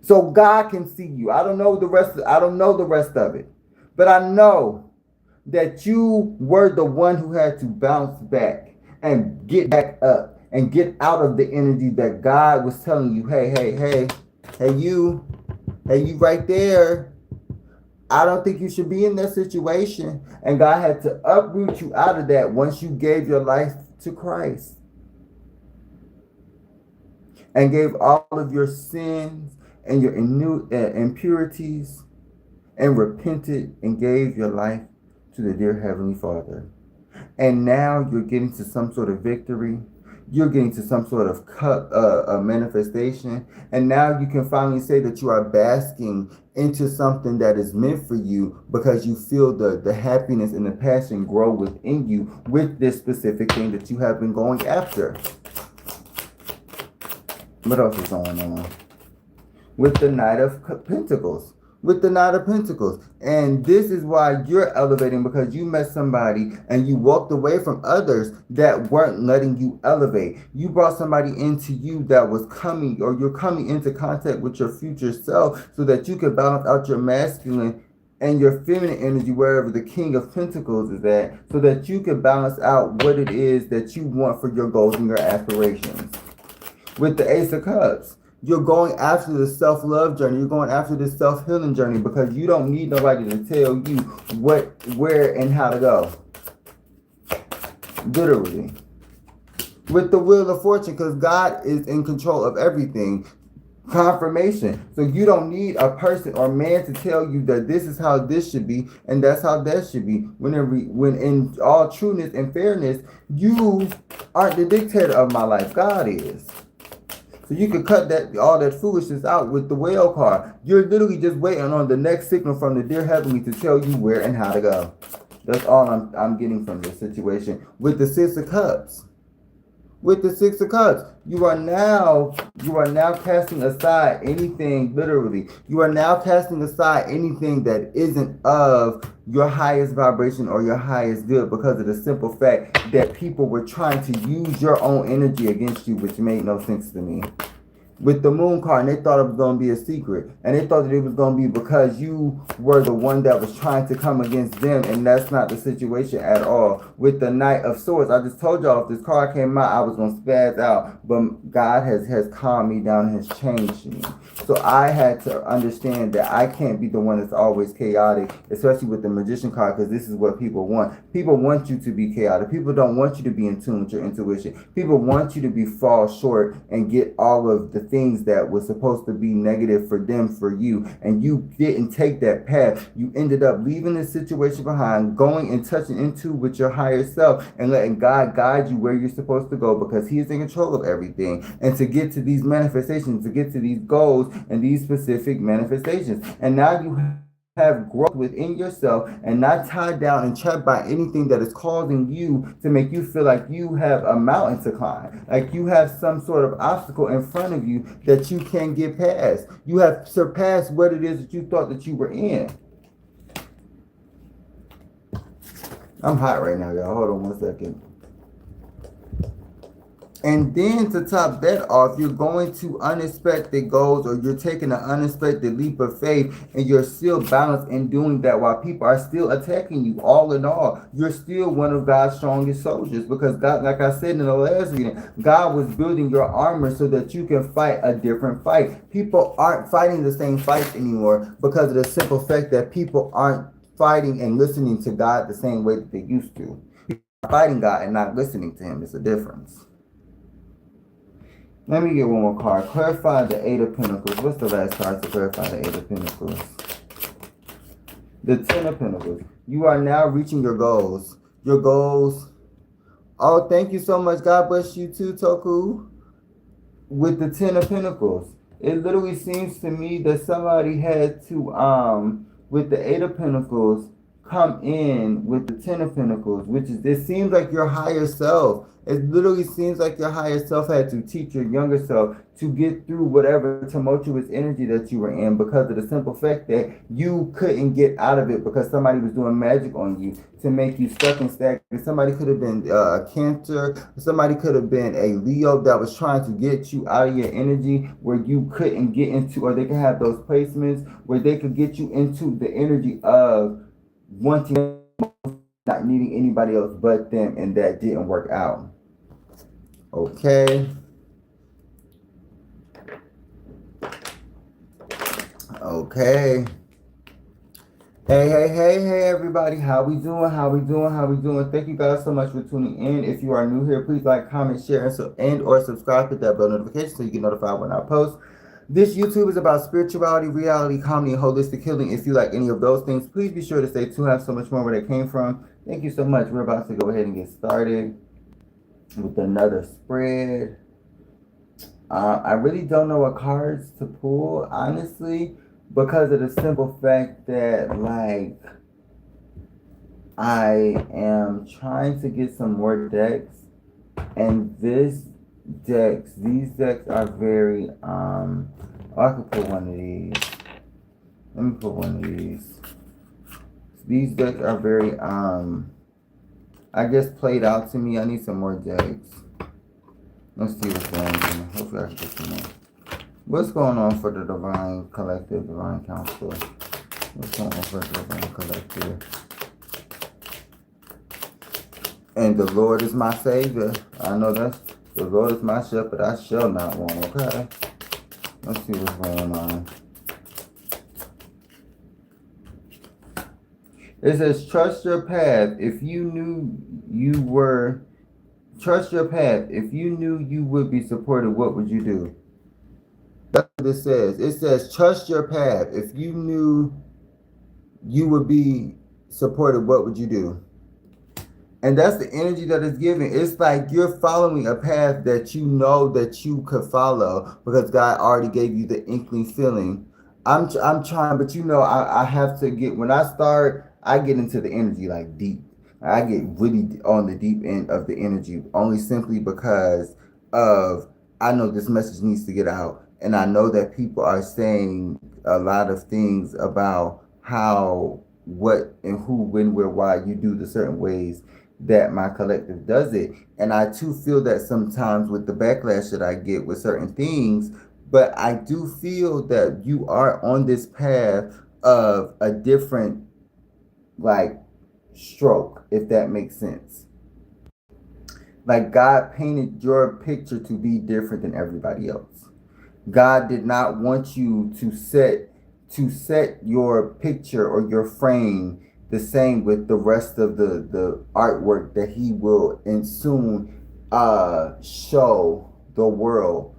So God can see you. I don't know the rest of it. But I know that you were the one who had to bounce back and get back up and get out of the energy that God was telling you, hey, you right there. I don't think you should be in that situation. And God had to uproot you out of that once you gave your life to Christ. And gave all of your sins and your impurities and repented and gave your life to the dear Heavenly Father. And now you're getting to some sort of victory. You're getting to some sort of manifestation. And now you can finally say that you are basking into something that is meant for you because you feel the happiness and the passion grow within you with this specific thing that you have been going after. What else is going on? With the Knight of Pentacles. And this is why you're elevating, because you met somebody and you walked away from others that weren't letting you elevate. You brought somebody into you that was coming, or you're coming into contact with your future self so that you could balance out your masculine and your feminine energy wherever the King of Pentacles is at, so that you can balance out what it is that you want for your goals and your aspirations. With the Ace of Cups. You're going after the self-love journey. You're going after the self-healing journey because you don't need nobody to tell you what, where, and how to go. Literally. With the Wheel of Fortune, because God is in control of everything. Confirmation. So you don't need a person or man to tell you that this is how this should be and that's how that should be. When in all trueness and fairness, you aren't the dictator of my life. God is. So you can cut all that foolishness out with the whale card. You're literally just waiting on the next signal from the dear heavenly to tell you where and how to go. That's all I'm getting from this situation. With the Six of Cups. With the Six of Cups, you are now casting aside anything, literally. You are now casting aside anything that isn't of your highest vibration or your highest good, because of the simple fact that people were trying to use your own energy against you, which made no sense to me. With the Moon card, and they thought it was going to be a secret. And they thought that it was going to be because you were the one that was trying to come against them. And that's not the situation at all. With the Knight of Swords, I just told y'all if this card came out, I was going to spaz out. But God has calmed me down and has changed me. So I had to understand that I can't be the one that's always chaotic, especially with the Magician card, because this is what people want. People want you to be chaotic. People don't want you to be in tune with your intuition. People want you to fall short and get all of the things that was supposed to be negative for them, for you, and you didn't take that path. You ended up leaving the situation behind, going and touching into with your higher self and letting God guide you where you're supposed to go, because He is in control of everything. And to get to these manifestations, to get to these goals and these specific manifestations, and now you have growth within yourself and not tied down and trapped by anything that is causing you to make you feel like you have a mountain to climb, like you have some sort of obstacle in front of you that you can't get past. You have surpassed what it is that you thought that you were in. I'm hot right now, y'all. Hold on 1 second. And then to top that off, you're going to unexpected goals, or you're taking an unexpected leap of faith, and you're still balanced in doing that while people are still attacking you. All in all, you're still one of God's strongest soldiers, because God, like I said in the last reading, God was building your armor so that you can fight a different fight. People aren't fighting the same fights anymore because of the simple fact that people aren't fighting and listening to God the same way that they used to. Fighting God and not listening to Him is a difference. Let me get one more card. Clarify the Eight of Pentacles. What's the last card to clarify the Eight of Pentacles? The Ten of Pentacles. You are now reaching your goals. Your goals. Oh, thank you so much. God bless you too, Toku. With the Ten of Pentacles. It literally seems to me that somebody had to, with the Eight of Pentacles, come in with the Ten of Pentacles, which is, it seems like your higher self. It literally seems like your higher self had to teach your younger self to get through whatever tumultuous energy that you were in, because of the simple fact that you couldn't get out of it because somebody was doing magic on you to make you stuck and stagnant. Somebody could have been Cancer. Somebody could have been a Leo that was trying to get you out of your energy where you couldn't get into, or they could have those placements where they could get you into the energy of wanting, not needing anybody else but them, and that didn't work out. Okay. Okay. Hey, everybody. How we doing? Thank you guys so much for tuning in. If you are new here, please like, comment, share, or subscribe. Hit that bell notification so you get notified when I post. This YouTube is about spirituality, reality, comedy, and holistic healing. If you like any of those things, please be sure to stay tuned. I have so much more where they came from. Thank you so much. We're about to go ahead and get started with another spread. I really don't know what cards to pull, honestly, because of the simple fact that, like, I am trying to get some more decks, and these decks are very, I could put one of these. Let me put one of these. These decks are very, I guess, played out to me. I need some more decks. Let's see what's going on. Hopefully I can get some more. What's going on for the Divine Collective, Divine Council? What's going on for the Divine Collective? And the Lord is my Savior. I know that's, the Lord is my shepherd. I shall not want, okay? Let's see what's going on. It says, trust your path. If you knew you were, trust your path. If you knew you would be supported, what would you do? That's what it says. It says, trust your path. If you knew you would be supported, what would you do? And that's the energy that is given. It's like you're following a path that you know that you could follow because God already gave you the inkling feeling. I'm trying, but I have to get, when I start, I get into the energy like deep. I get really on the deep end of the energy only simply because of, I know this message needs to get out. And I know that people are saying a lot of things about how, what, and who, when, where, why you do the certain ways that my collective does it. And I too feel that sometimes with the backlash that I get with certain things, but I do feel that you are on this path of a different, like, stroke, if that makes sense. Like, God painted your picture to be different than everybody else. God did not want you to set your picture or your frame the same with the rest of the artwork that he will and soon show the world.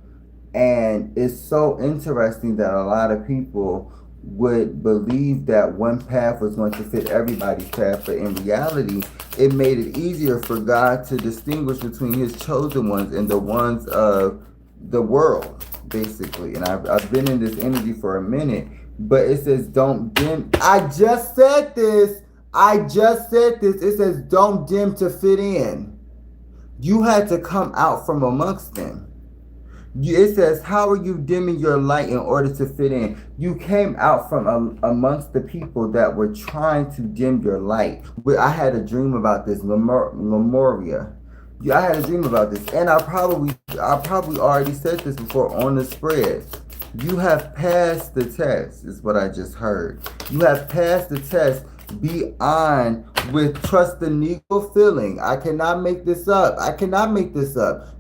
And it's so interesting that a lot of people would believe that one path was going to fit everybody's path, but in reality, it made it easier for God to distinguish between his chosen ones and the ones of the world, basically. And I've been in this energy for a minute, but it says don't dim. I just said this. It says don't dim to fit in. You had to come out from amongst them. It says, how are you dimming your light in order to fit in? You came out from amongst the people that were trying to dim your light. I had a dream about this, Memoria. Yeah, I had a dream about this, and I probably already said this before on the spread. You have passed the test, is what I just heard. You have passed the test beyond with trust the needle feeling. I cannot make this up.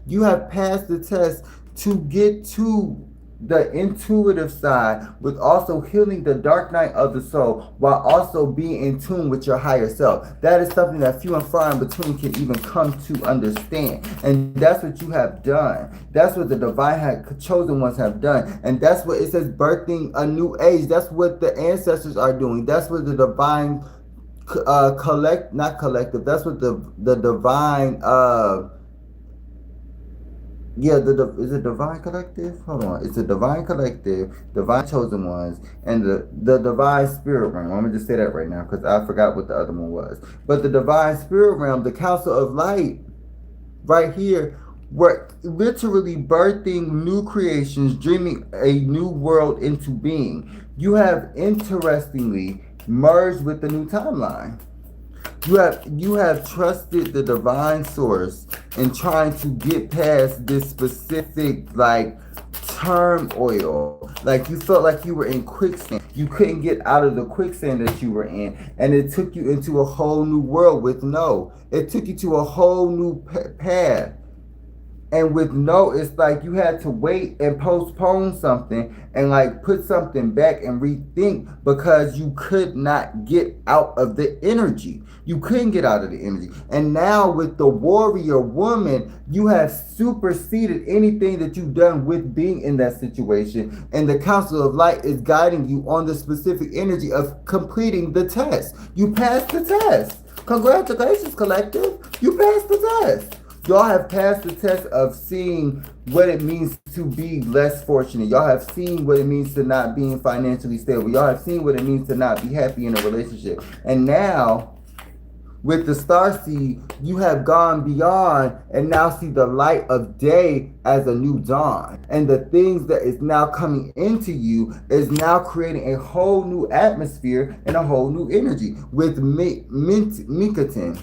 You have passed the test to get to the intuitive side with also healing the dark night of the soul while also being in tune with your higher self. That is something that few and far in between can even come to understand. And that's what you have done. That's what the divine chosen ones have done. And that's what it says, birthing a new age. That's what the ancestors are doing. That's what the divine not collective. That's what the divine is it divine collective? Hold on. It's a divine collective, divine chosen ones, and the divine spirit realm. I'm gonna just say that right now because I forgot what the other one was. But the divine spirit realm, the council of light, right here, we're literally birthing new creations, dreaming a new world into being. You have interestingly merged with the new timeline. You have trusted the divine source in trying to get past this specific turmoil. Like you felt like you were in quicksand. You couldn't get out of the quicksand that you were in, and it took you into a whole new world with no. It took you to a whole new path. And with no, it's like you had to wait and postpone something and put something back and rethink because you could not get out of the energy. You couldn't get out of the energy. And now with the warrior woman, you have superseded anything that you've done with being in that situation. And the Council of Light is guiding you on the specific energy of completing the test. You passed the test. Congratulations, collective. You passed the test. Y'all have passed the test of seeing what it means to be less fortunate. Y'all have seen what it means to not being financially stable. Y'all have seen what it means to not be happy in a relationship. And now, with the starseed, you have gone beyond and now see the light of day as a new dawn. And the things that is now coming into you is now creating a whole new atmosphere and a whole new energy. With Mentakin.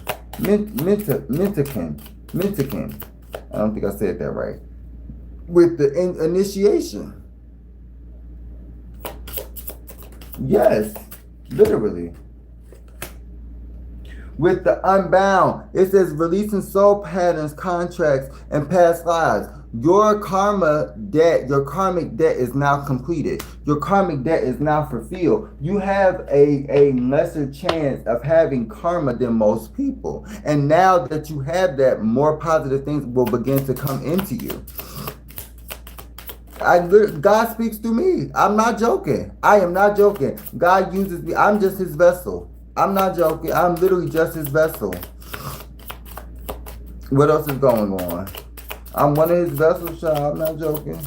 I don't think I said that right. With the initiation. Yes, literally. With the unbound, it says releasing soul patterns, contracts, and past lives. Your karmic debt is now completed. Your karmic debt is now fulfilled. You have a lesser chance of having karma than most people. And now that you have that, more positive things will begin to come into you. God speaks through me. I'm not joking. I am not joking. God uses me. I'm just his vessel. I'm not joking. I'm literally just his vessel. What else is going on? I'm one of his vessels, child. I'm not joking.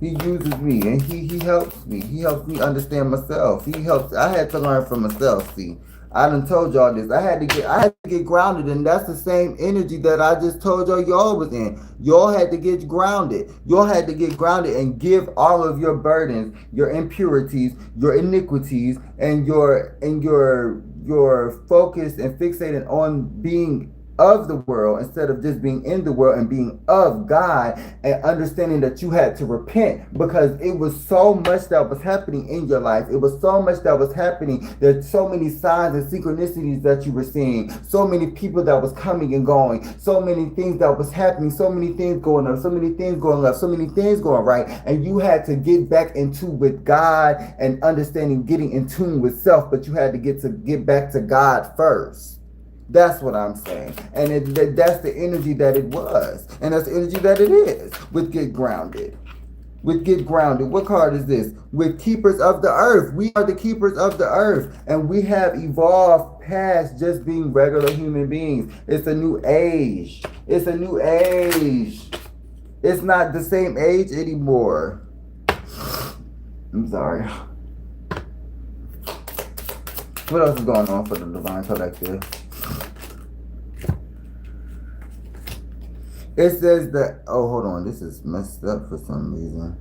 He uses me and he helps me. He helps me understand myself. I had to learn for myself, see. I done told y'all this. I had to get grounded, and that's the same energy that I just told y'all was in. Y'all had to get grounded. Y'all had to get grounded and give all of your burdens, your impurities, your iniquities, and your focus and fixated on being of the world instead of just being in the world and being of God, and understanding that you had to repent because it was so much that was happening in your life. It was so much that was happening. There's so many signs and synchronicities that you were seeing, so many people that was coming and going, so many things that was happening, so many things going up, so many things going left, so many things going right, and you had to get back into with God and understanding, getting in tune with self, but you had to get back to God first. That's what I'm saying. And that's the energy that it was. And that's the energy that it is with Get Grounded. With Get Grounded. What card is this? With Keepers of the Earth. We are the keepers of the earth. And we have evolved past just being regular human beings. It's a new age. It's a new age. It's not the same age anymore. I'm sorry. What else is going on for the Divine Collective? It says that, oh, hold on, this is messed up for some reason.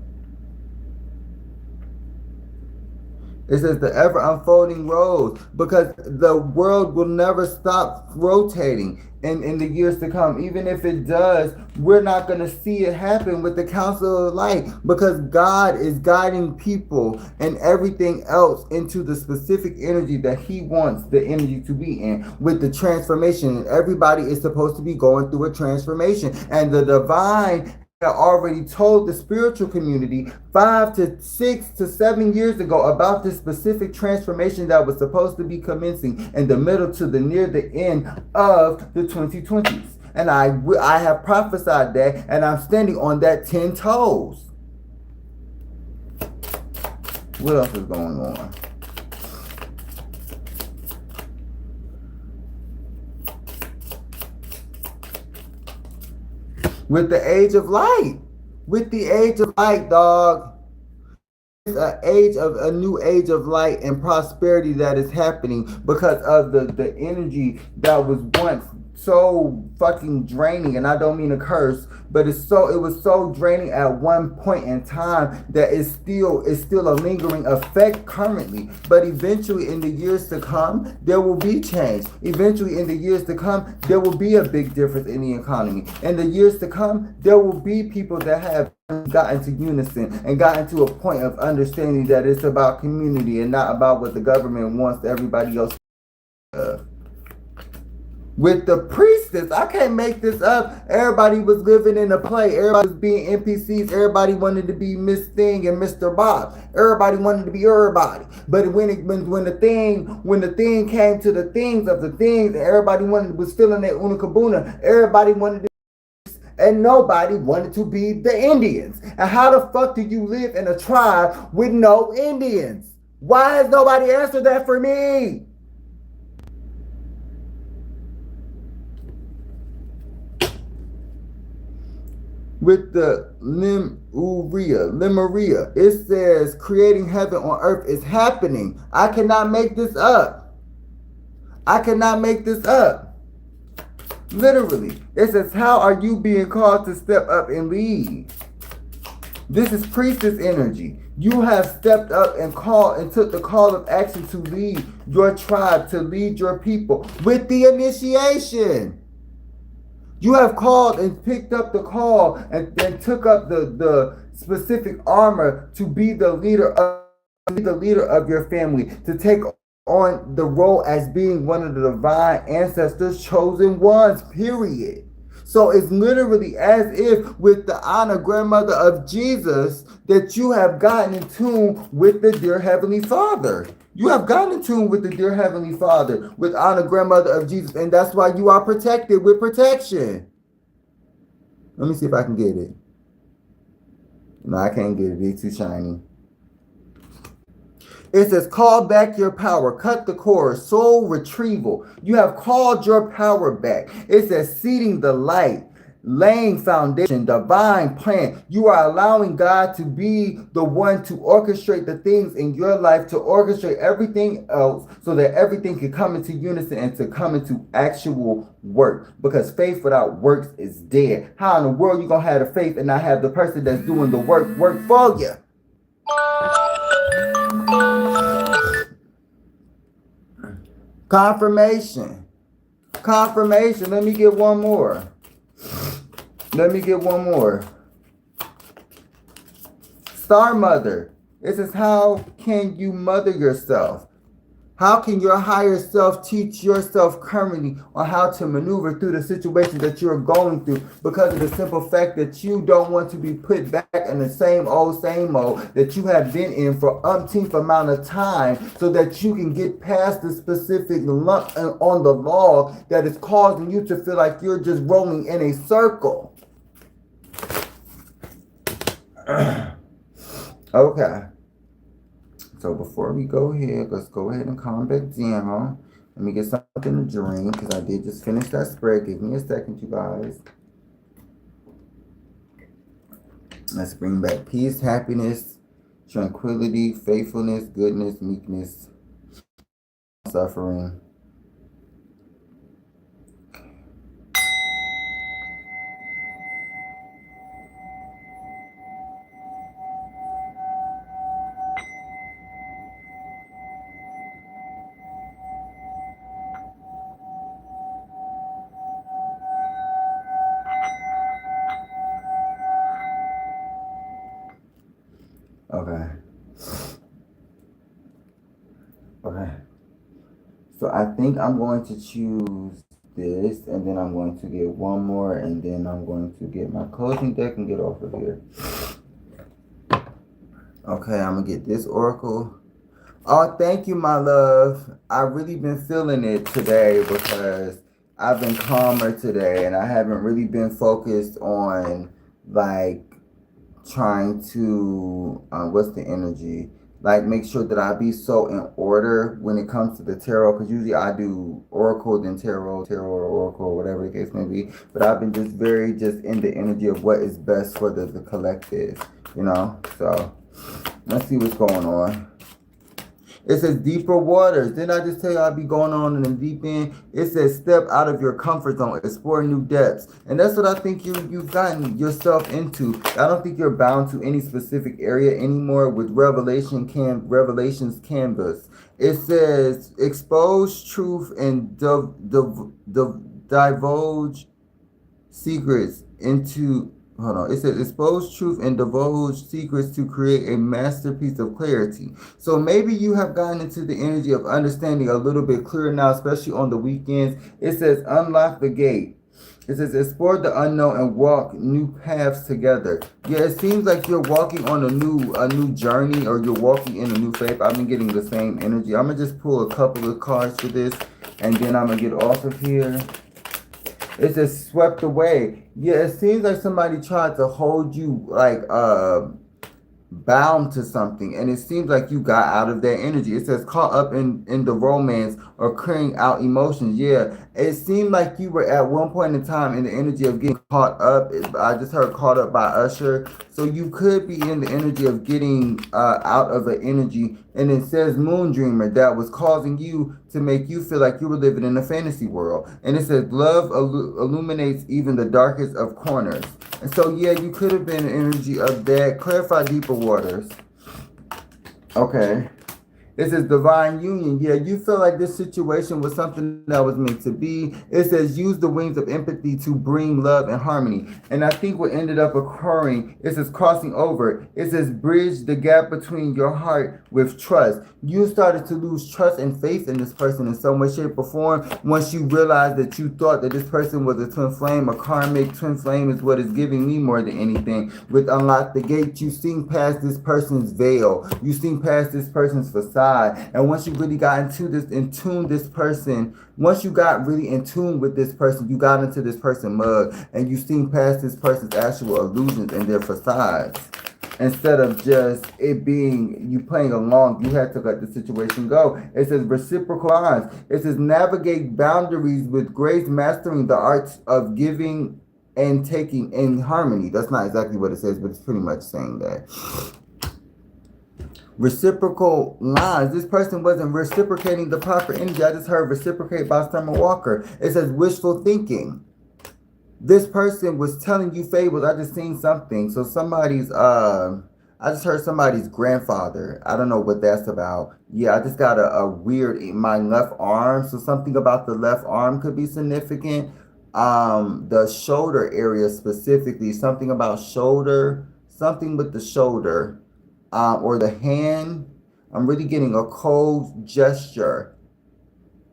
It says the ever unfolding road, because the world will never stop rotating in the years to come. Even if it does, we're not going to see it happen with the Council of Light, because God is guiding people and everything else into the specific energy that he wants the energy to be in with the transformation. And everybody is supposed to be going through a transformation. And the divine already told the spiritual community 5 to 6 to 7 years ago about this specific transformation that was supposed to be commencing in the middle to the near the end of the 2020s. And I have prophesied that, and I'm standing on that 10 toes. What else is going on? With the age of light. With the age of light, dog. It's a new age of light and prosperity that is happening because of the energy that was once so fucking draining. And I don't mean a curse, but it was so draining at one point in time that it's still a lingering effect currently. But eventually in the years to come, there will be change. Eventually in the years to come, there will be a big difference in the economy. In the years to come, there will be people that have gotten to unison and gotten to a point of understanding that it's about community and not about what the government wants everybody else to. With the priestess, I can't make this up. Everybody was living in a play. Everybody was being NPCs. Everybody wanted to be Miss Thing and Mr. Bob. Everybody wanted to be everybody. But when the thing came to the things of the things, and everybody was feeling that Unakabuna, everybody wanted to, and nobody wanted to be the Indians. And how the fuck do you live in a tribe with no Indians? Why has nobody answered that for me? With the Lemuria, it says creating heaven on earth is happening. I cannot make this up. I cannot make this up. Literally. It says, how are you being called to step up and lead? This is priestess energy. You have stepped up and called and took the call of action to lead your tribe, to lead your people with the initiation. You have called and picked up the call and took up the specific armor to be the leader of your family, to take on the role as being one of the divine ancestors, chosen ones, period. So it's literally as if with the Honor Grandmother of Jesus that you have gotten in tune with the dear Heavenly Father. You have gotten in tune with the dear Heavenly Father, with Honor Grandmother of Jesus, and that's why you are protected with protection. Let me see if I can get it. No, I can't get it. It's too shiny. It says, call back your power, cut the cord, soul retrieval. You have called your power back. It says, seeding the light, laying foundation, divine plan. You are allowing God to be the one to orchestrate the things in your life, to orchestrate everything else so that everything can come into unison and to come into actual work. Because faith without works is dead. How in the world you going to have the faith and not have the person that's doing the work for you? Confirmation. Let me get one more. Star Mother. This is how can you mother yourself? How can your higher self teach yourself currently on how to maneuver through the situation that you're going through, because of the simple fact that you don't want to be put back in the same old that you have been in for umpteenth amount of time, so that you can get past the specific lump on the log that is causing you to feel like you're just rolling in a circle. Okay. So before we go ahead, let's go ahead and calm back down. Let me get something to drink, because I did just finish that spread. Give me a second, you guys. Let's bring back peace, happiness, tranquility, faithfulness, goodness, meekness, suffering. Okay. So I think I'm going to choose this, and then I'm going to get one more, and then I'm going to get my closing deck and get off of here. Okay, I'm going to get this oracle. Oh, thank you, my love. I've really been feeling it today because I've been calmer today, and I haven't really been focused on, like, trying to, what's the energy? Like, make sure that I be so in order when it comes to the tarot, because usually I do oracle, then tarot or oracle, whatever the case may be. But I've been just very in the energy of what is best for the collective, you know? So, let's see what's going on. It says deeper waters. Didn't I just tell you I'd be going on in the deep end? It says step out of your comfort zone, explore new depths. And that's what I think you've gotten yourself into. I don't think you're bound to any specific area anymore with Revelations canvas. It says expose truth and divulge secrets into... Hold on. It says expose truth and divulge secrets to create a masterpiece of clarity. So maybe you have gotten into the energy of understanding a little bit clearer now, especially on the weekends. It says unlock the gate. It says explore the unknown and walk new paths together. Yeah, it seems like you're walking on a new journey, or you're walking in a new faith. I've been getting the same energy. I'm gonna just pull a couple of cards for this, and then I'm gonna get off of here. It's just swept away. Yeah, it seems like somebody tried to hold you like bound to something, and it seems like you got out of that energy. It says caught up in the romance or clearing out emotions. Yeah, it seemed like you were at one point in time in the energy of getting caught up. I just heard caught up by Usher. So you could be in the energy of getting out of an energy. And it says moon dreamer, that was causing you to make you feel like you were living in a fantasy world. And it says love illuminates even the darkest of corners. And so, yeah, you could have been in energy of that. Clarify deeper waters. Okay. It says divine union. Yeah, you feel like this situation was something that was meant to be. It says use the wings of empathy to bring love and harmony. And I think what ended up occurring, it says crossing over. It says bridge the gap between your heart with trust. You started to lose trust and faith in this person in some way, shape, or form once you realized that you thought that this person was a twin flame. A karmic twin flame is what is giving me more than anything. With Unlock the Gate, you seen past this person's veil. You seen past this person's facade. And once you really got once you got really in tune with this person, you got into this person's mug, and you seen past this person's actual illusions and their facades. Instead of just it being you playing along, you had to let the situation go. It says reciprocal lines. It says navigate boundaries with grace, mastering the arts of giving and taking in harmony. That's not exactly what it says, but it's pretty much saying that. Reciprocal lines. This person wasn't reciprocating the proper energy. I just heard reciprocate by Summer Walker. It says wishful thinking. This person was telling you fables. I just seen something. So somebody's I just heard somebody's grandfather. I don't know what that's about. Yeah, I just got a weird in my left arm. So something about the left arm could be significant. The shoulder area specifically, something about shoulder, something with the shoulder, or the hand. I'm really getting a cold gesture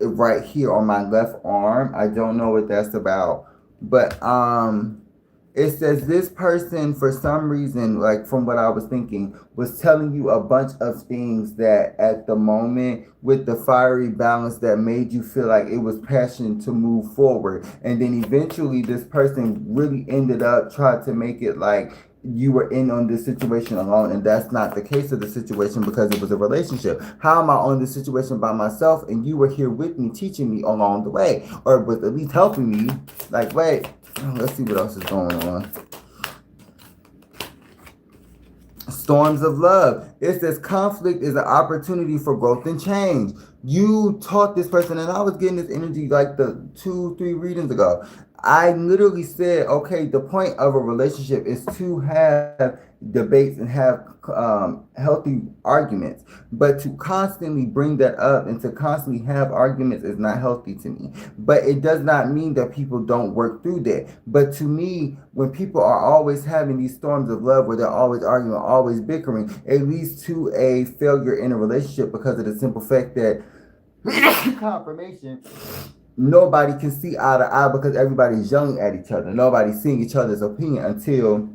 right here on my left arm. I don't know what that's about. But it says this person, for some reason, like from what I was thinking, was telling you a bunch of things that at the moment with the fiery balance that made you feel like it was passion to move forward. And then eventually this person really ended up trying to make it like you were in on this situation alone, and that's not the case of the situation because it was a relationship. How am I on this situation by myself and you were here with me, teaching me along the way, or with at least helping me? Like, wait, let's see what else is going on. Storms of love. It says conflict is an opportunity for growth and change. You taught this person, and I was getting this energy like the 2-3 readings ago. I literally said, okay, the point of a relationship is to have debates and have healthy arguments, but to constantly bring that up and to constantly have arguments is not healthy to me. But it does not mean that people don't work through that. But to me, when people are always having these storms of love where they're always arguing, always bickering, it leads to a failure in a relationship because of the simple fact that confirmation, nobody can see eye to eye because everybody's yelling at each other. Nobody's seeing each other's opinion until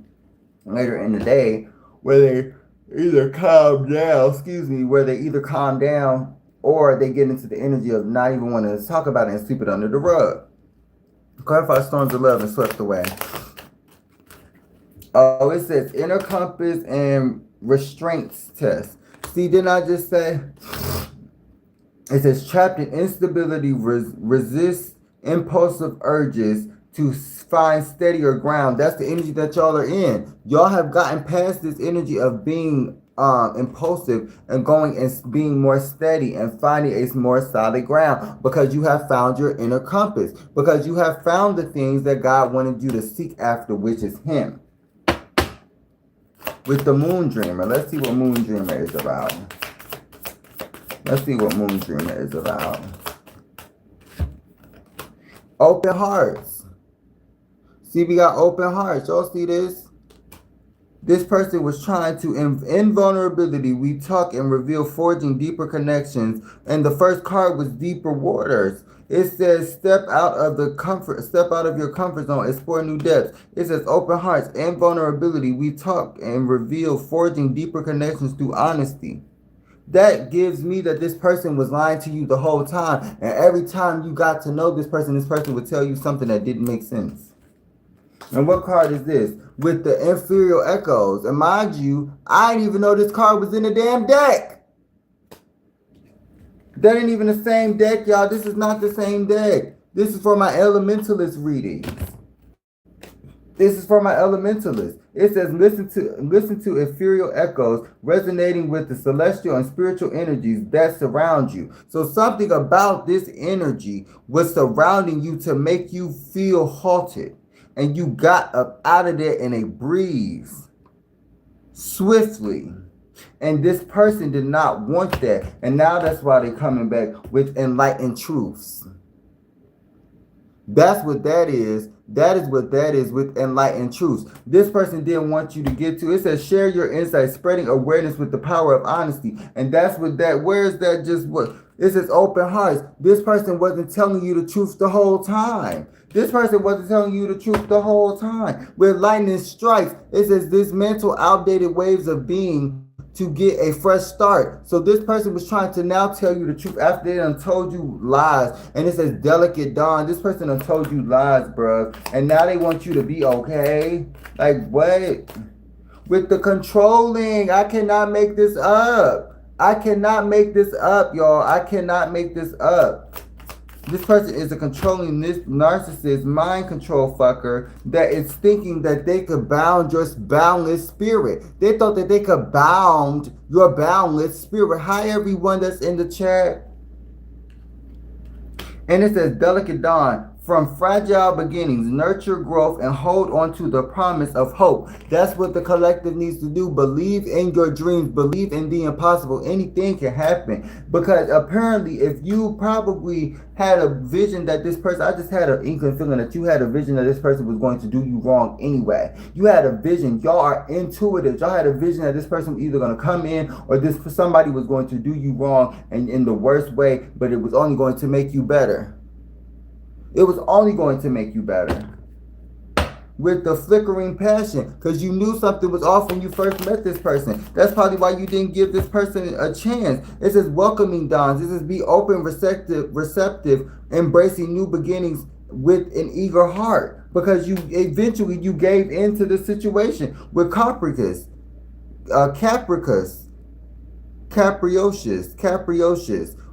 later in the day, where they either calm down, or they get into the energy of not even wanting to talk about it and sweep it under the rug. Clarify storms of love and swept away. Oh, it says inner compass and restraints test. See, didn't I just say? It says trapped in instability, resist impulsive urges to find steadier ground. That's the energy that y'all are in. Y'all have gotten past this energy of being impulsive and going and being more steady and finding a more solid ground because you have found your inner compass, because you have found the things that God wanted you to seek after, which is Him. With the Moon Dreamer, let's see what Moon Dreamer is about. Let's see what Moon Dreamer is about. Open hearts. See, we got open hearts. Y'all see this? This person was trying to, in vulnerability, we talk and reveal forging deeper connections. And the first card was deeper waters. It says step out of your comfort zone, explore new depths. It says open hearts and vulnerability, we talk and reveal forging deeper connections through honesty. That gives me that this person was lying to you the whole time. And every time you got to know this person would tell you something that didn't make sense. And what card is this? With the inferior echoes. And mind you, I didn't even know this card was in the damn deck. That ain't even the same deck, y'all. This is not the same deck. This is for my elementalist readings. This is for my elementalists. It says listen to ethereal echoes resonating with the celestial and spiritual energies that surround you. So something about this energy was surrounding you to make you feel halted. And you got up out of there in a breeze. Swiftly. And this person did not want that. And now that's why they're coming back with enlightened truths. That's what that is. That is what that is with enlightened truths. This person didn't want you to get to. It says share your insights, spreading awareness with the power of honesty. And that's what that, where is that just what? It says open hearts. This person wasn't telling you the truth the whole time. This person wasn't telling you the truth the whole time. With lightning strikes, it says dismantle outdated waves of being to get a fresh start. So this person was trying to now tell you the truth after they done told you lies. And it says delicate dawn. This person done told you lies, bruh. And now they want you to be okay. Like, what? With the controlling, I cannot make this up. I cannot make this up, y'all. I cannot make this up. This person is a controlling narcissist, mind control fucker that is thinking that they could bound your boundless spirit. They thought that they could bound your boundless spirit. Hi, everyone that's in the chat. And it says, Delicate Dawn, from fragile beginnings, nurture growth and hold on to the promise of hope. That's what the collective needs to do. Believe in your dreams. Believe in the impossible. Anything can happen. Because apparently, if you probably had a vision that this person, I just had an inkling feeling that you had a vision that this person was going to do you wrong anyway. You had a vision. Y'all are intuitive. Y'all had a vision that this person was either going to come in or somebody was going to do you wrong and in the worst way, but it was only going to make you better. It was only going to make you better. With the flickering passion, because you knew something was off when you first met this person. That's probably why you didn't give this person a chance. It says welcoming dawns. It says be open, receptive, embracing new beginnings with an eager heart. Because you eventually you gave into the situation with Capricious,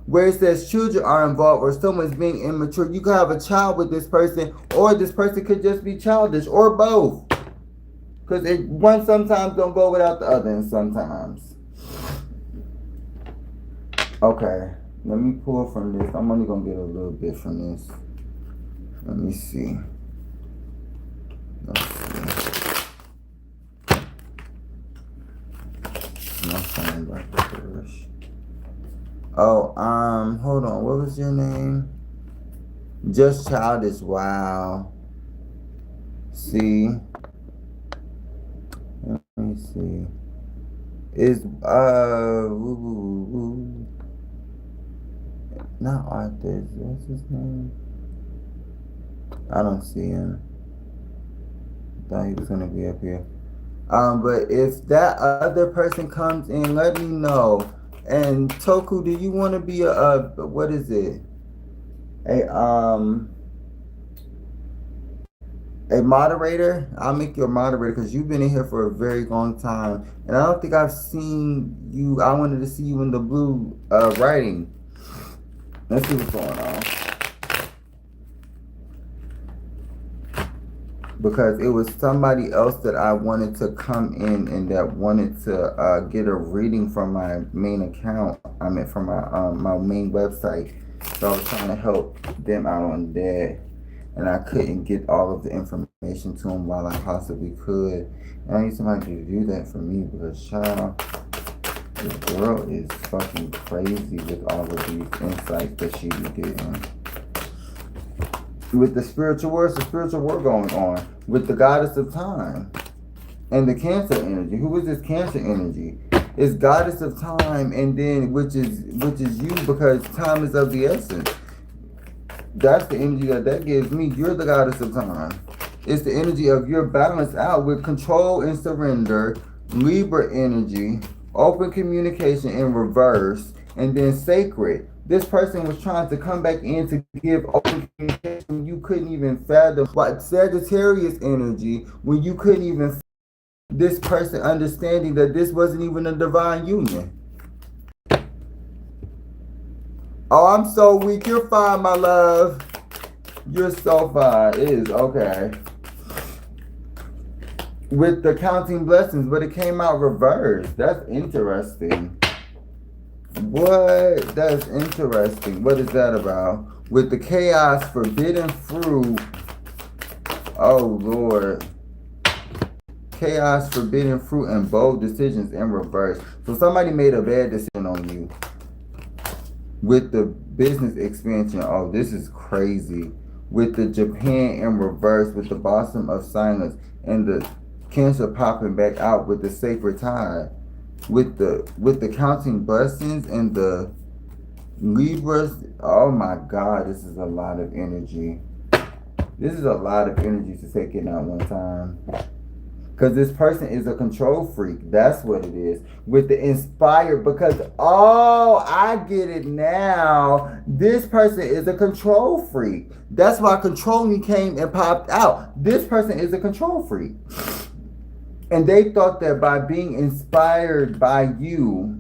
where it says children are involved or someone's being immature. You could have a child with this person, or this person could just be childish, or both. Because one sometimes don't go without the other, and sometimes. Okay, let me pull from this. I'm only going to get a little bit from this. Let me see. Let's see. My phone about to finish. Oh, hold on. What was your name? Just Childish. Wow. See. Let me see. Is not Arthur. What's his name? I don't see him. Thought he was gonna be up here. But if that other person comes in, let me know. And Toku, do you want to be what is it? A moderator? I'll make you a moderator because you've been in here for a very long time. And I don't think I've seen you. I wanted to see you in the blue writing. Let's see what's going on. Because it was somebody else that I wanted to come in and that wanted to get a reading from my main account. I mean, from my main website. So I was trying to help them out on that. And I couldn't get all of the information to them while I possibly could. And I need somebody to do that for me because, child, this girl is fucking crazy with all of these insights that she be getting. With the spiritual war going on. With the goddess of time. And the Cancer energy. Who is this Cancer energy? It's goddess of time, and then which is you, because time is of the essence. That's the energy that gives me. You're the goddess of time. It's the energy of your balance out with control and surrender, Libra energy, open communication in reverse, and then sacred. This person was trying to come back in to give open communication. You couldn't even fathom. But Sagittarius energy, when you couldn't even this person understanding that this wasn't even a divine union. Oh, I'm so weak. You're fine, my love. You're so fine. It is okay. With the counting blessings, but it came out reversed. That's interesting. What? That's interesting. What is that about? With the chaos, forbidden fruit. Oh, Lord. Chaos, forbidden fruit, and bold decisions in reverse. So somebody made a bad decision on you. With the business expansion. Oh, this is crazy. With the Japan in reverse, with the blossom of silence, and the Cancer popping back out with the sacred tide. With the counting blessings and the Libras. Oh my God, this is a lot of energy. This is a lot of energy to take in at one time. Because this person is a control freak. That's what it is. With the inspired, because, oh, I get it now. This person is a control freak. That's why controlling came and popped out. This person is a control freak. And they thought that by being inspired by you,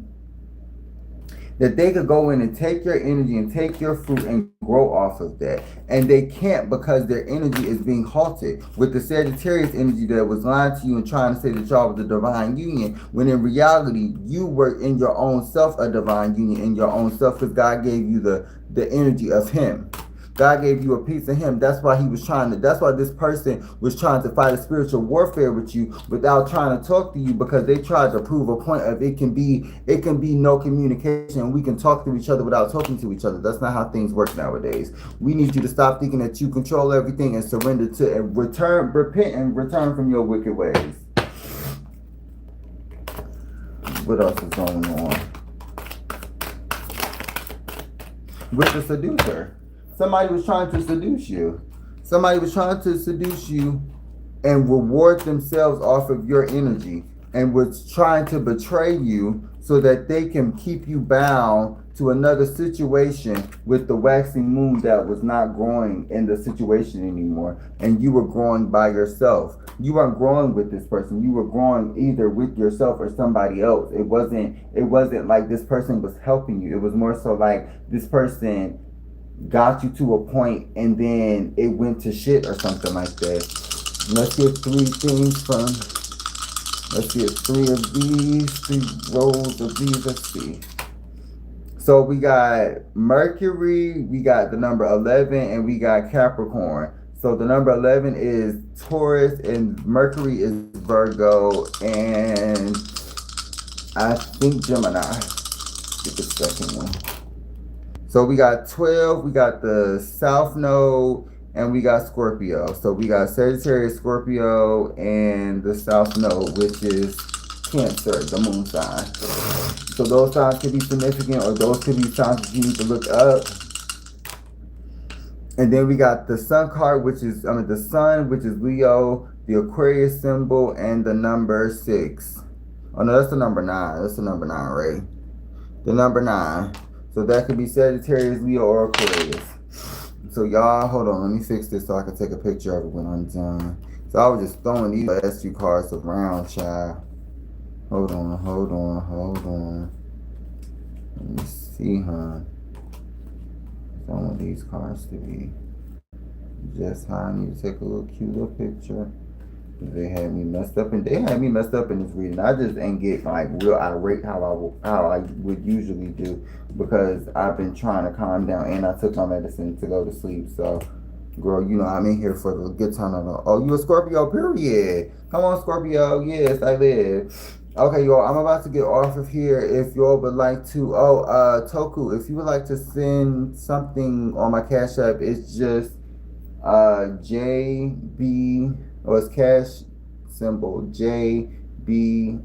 that they could go in and take your energy and take your fruit and grow off of that. And they can't, because their energy is being halted with the Sagittarius energy that was lying to you and trying to say that y'all was a divine union, when in reality you were in your own self a divine union in your own self, because God gave you the energy of him. God gave you a piece of him. That's why that's why this person was trying to fight a spiritual warfare with you without trying to talk to you, because they tried to prove a point of it can be no communication. We can talk to each other without talking to each other. That's not how things work nowadays. We need you to stop thinking that you control everything and surrender to and repent and return from your wicked ways. What else is going on? With the seducer. Somebody was trying to seduce you. Somebody was trying to seduce you and reward themselves off of your energy, and was trying to betray you so that they can keep you bound to another situation with the waxing moon that was not growing in the situation anymore, and you were growing by yourself. You weren't growing with this person. You were growing either with yourself or somebody else. It wasn't like this person was helping you. It was more so like this person got you to a point and then it went to shit or something like that. Let's get three rows of these. Let's see. So we got Mercury, we got the number 11, and we got Capricorn. So the number 11 is Taurus, and Mercury is Virgo, and I think Gemini. Get the second one. So we got 12, we got the South Node, and we got Scorpio. So we got Sagittarius, Scorpio, and the South Node, which is Cancer, the moon sign. So those signs could be significant, or those could be signs that you need to look up. And then we got the Sun card, which is, the Sun, which is Leo, the Aquarius symbol, and the number 6. Oh no, that's the number 9. That's the number 9, right? The number 9. So that could be Sagittarius, Leo, or Aquarius. So y'all, hold on. Let me fix this so I can take a picture of it when I'm done. So I was just throwing these last few cards around, child. Hold on. Let me see, huh? I want these cards to be just how I need to take a little cute little picture. They had me messed up in this reading. I just ain't get like real irate how I would usually do, because I've been trying to calm down and I took my medicine to go to sleep. So, girl, you know I'm in here for the good time. Oh, you a Scorpio? Period. Come on, Scorpio. Yes, I live. Okay, y'all. I'm about to get off of here. If y'all would like to, Toku, if you would like to send something on my Cash App, it's just JB. Or it's cash symbol JBRAYLIN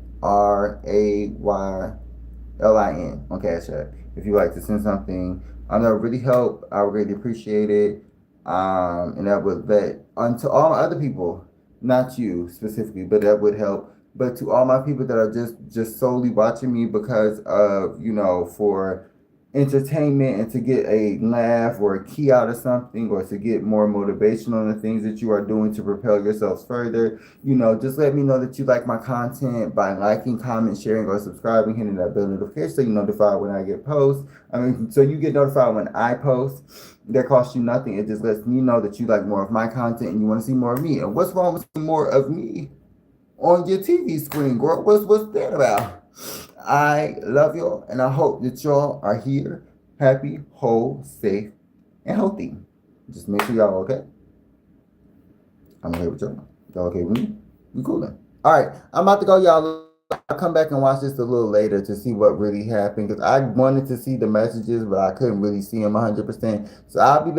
on Cash App. If you like to send something, that would really help. I would really appreciate it. And that would to all my other people, not you specifically, but that would help. But to all my people that are just solely watching me because of, for entertainment and to get a laugh or a key out of something, or to get more motivation on the things that you are doing to propel yourselves further, just let me know that you like my content by liking, comment, sharing, or subscribing, hitting that bell notification so you're notified when I get posts. So you get notified when I post. That costs you nothing. It just lets me know that you like more of my content and you want to see more of me. And what's wrong with more of me on your TV screen, girl? What's that about? I love y'all, and I hope that y'all are here, happy, whole, safe, and healthy. Just make sure y'all okay. I'm okay with y'all. Y'all okay with me? We coolin'. All right, I'm about to go, y'all. I'll come back and watch this a little later to see what really happened, because I wanted to see the messages, but I couldn't really see them 100%. So I'll be back.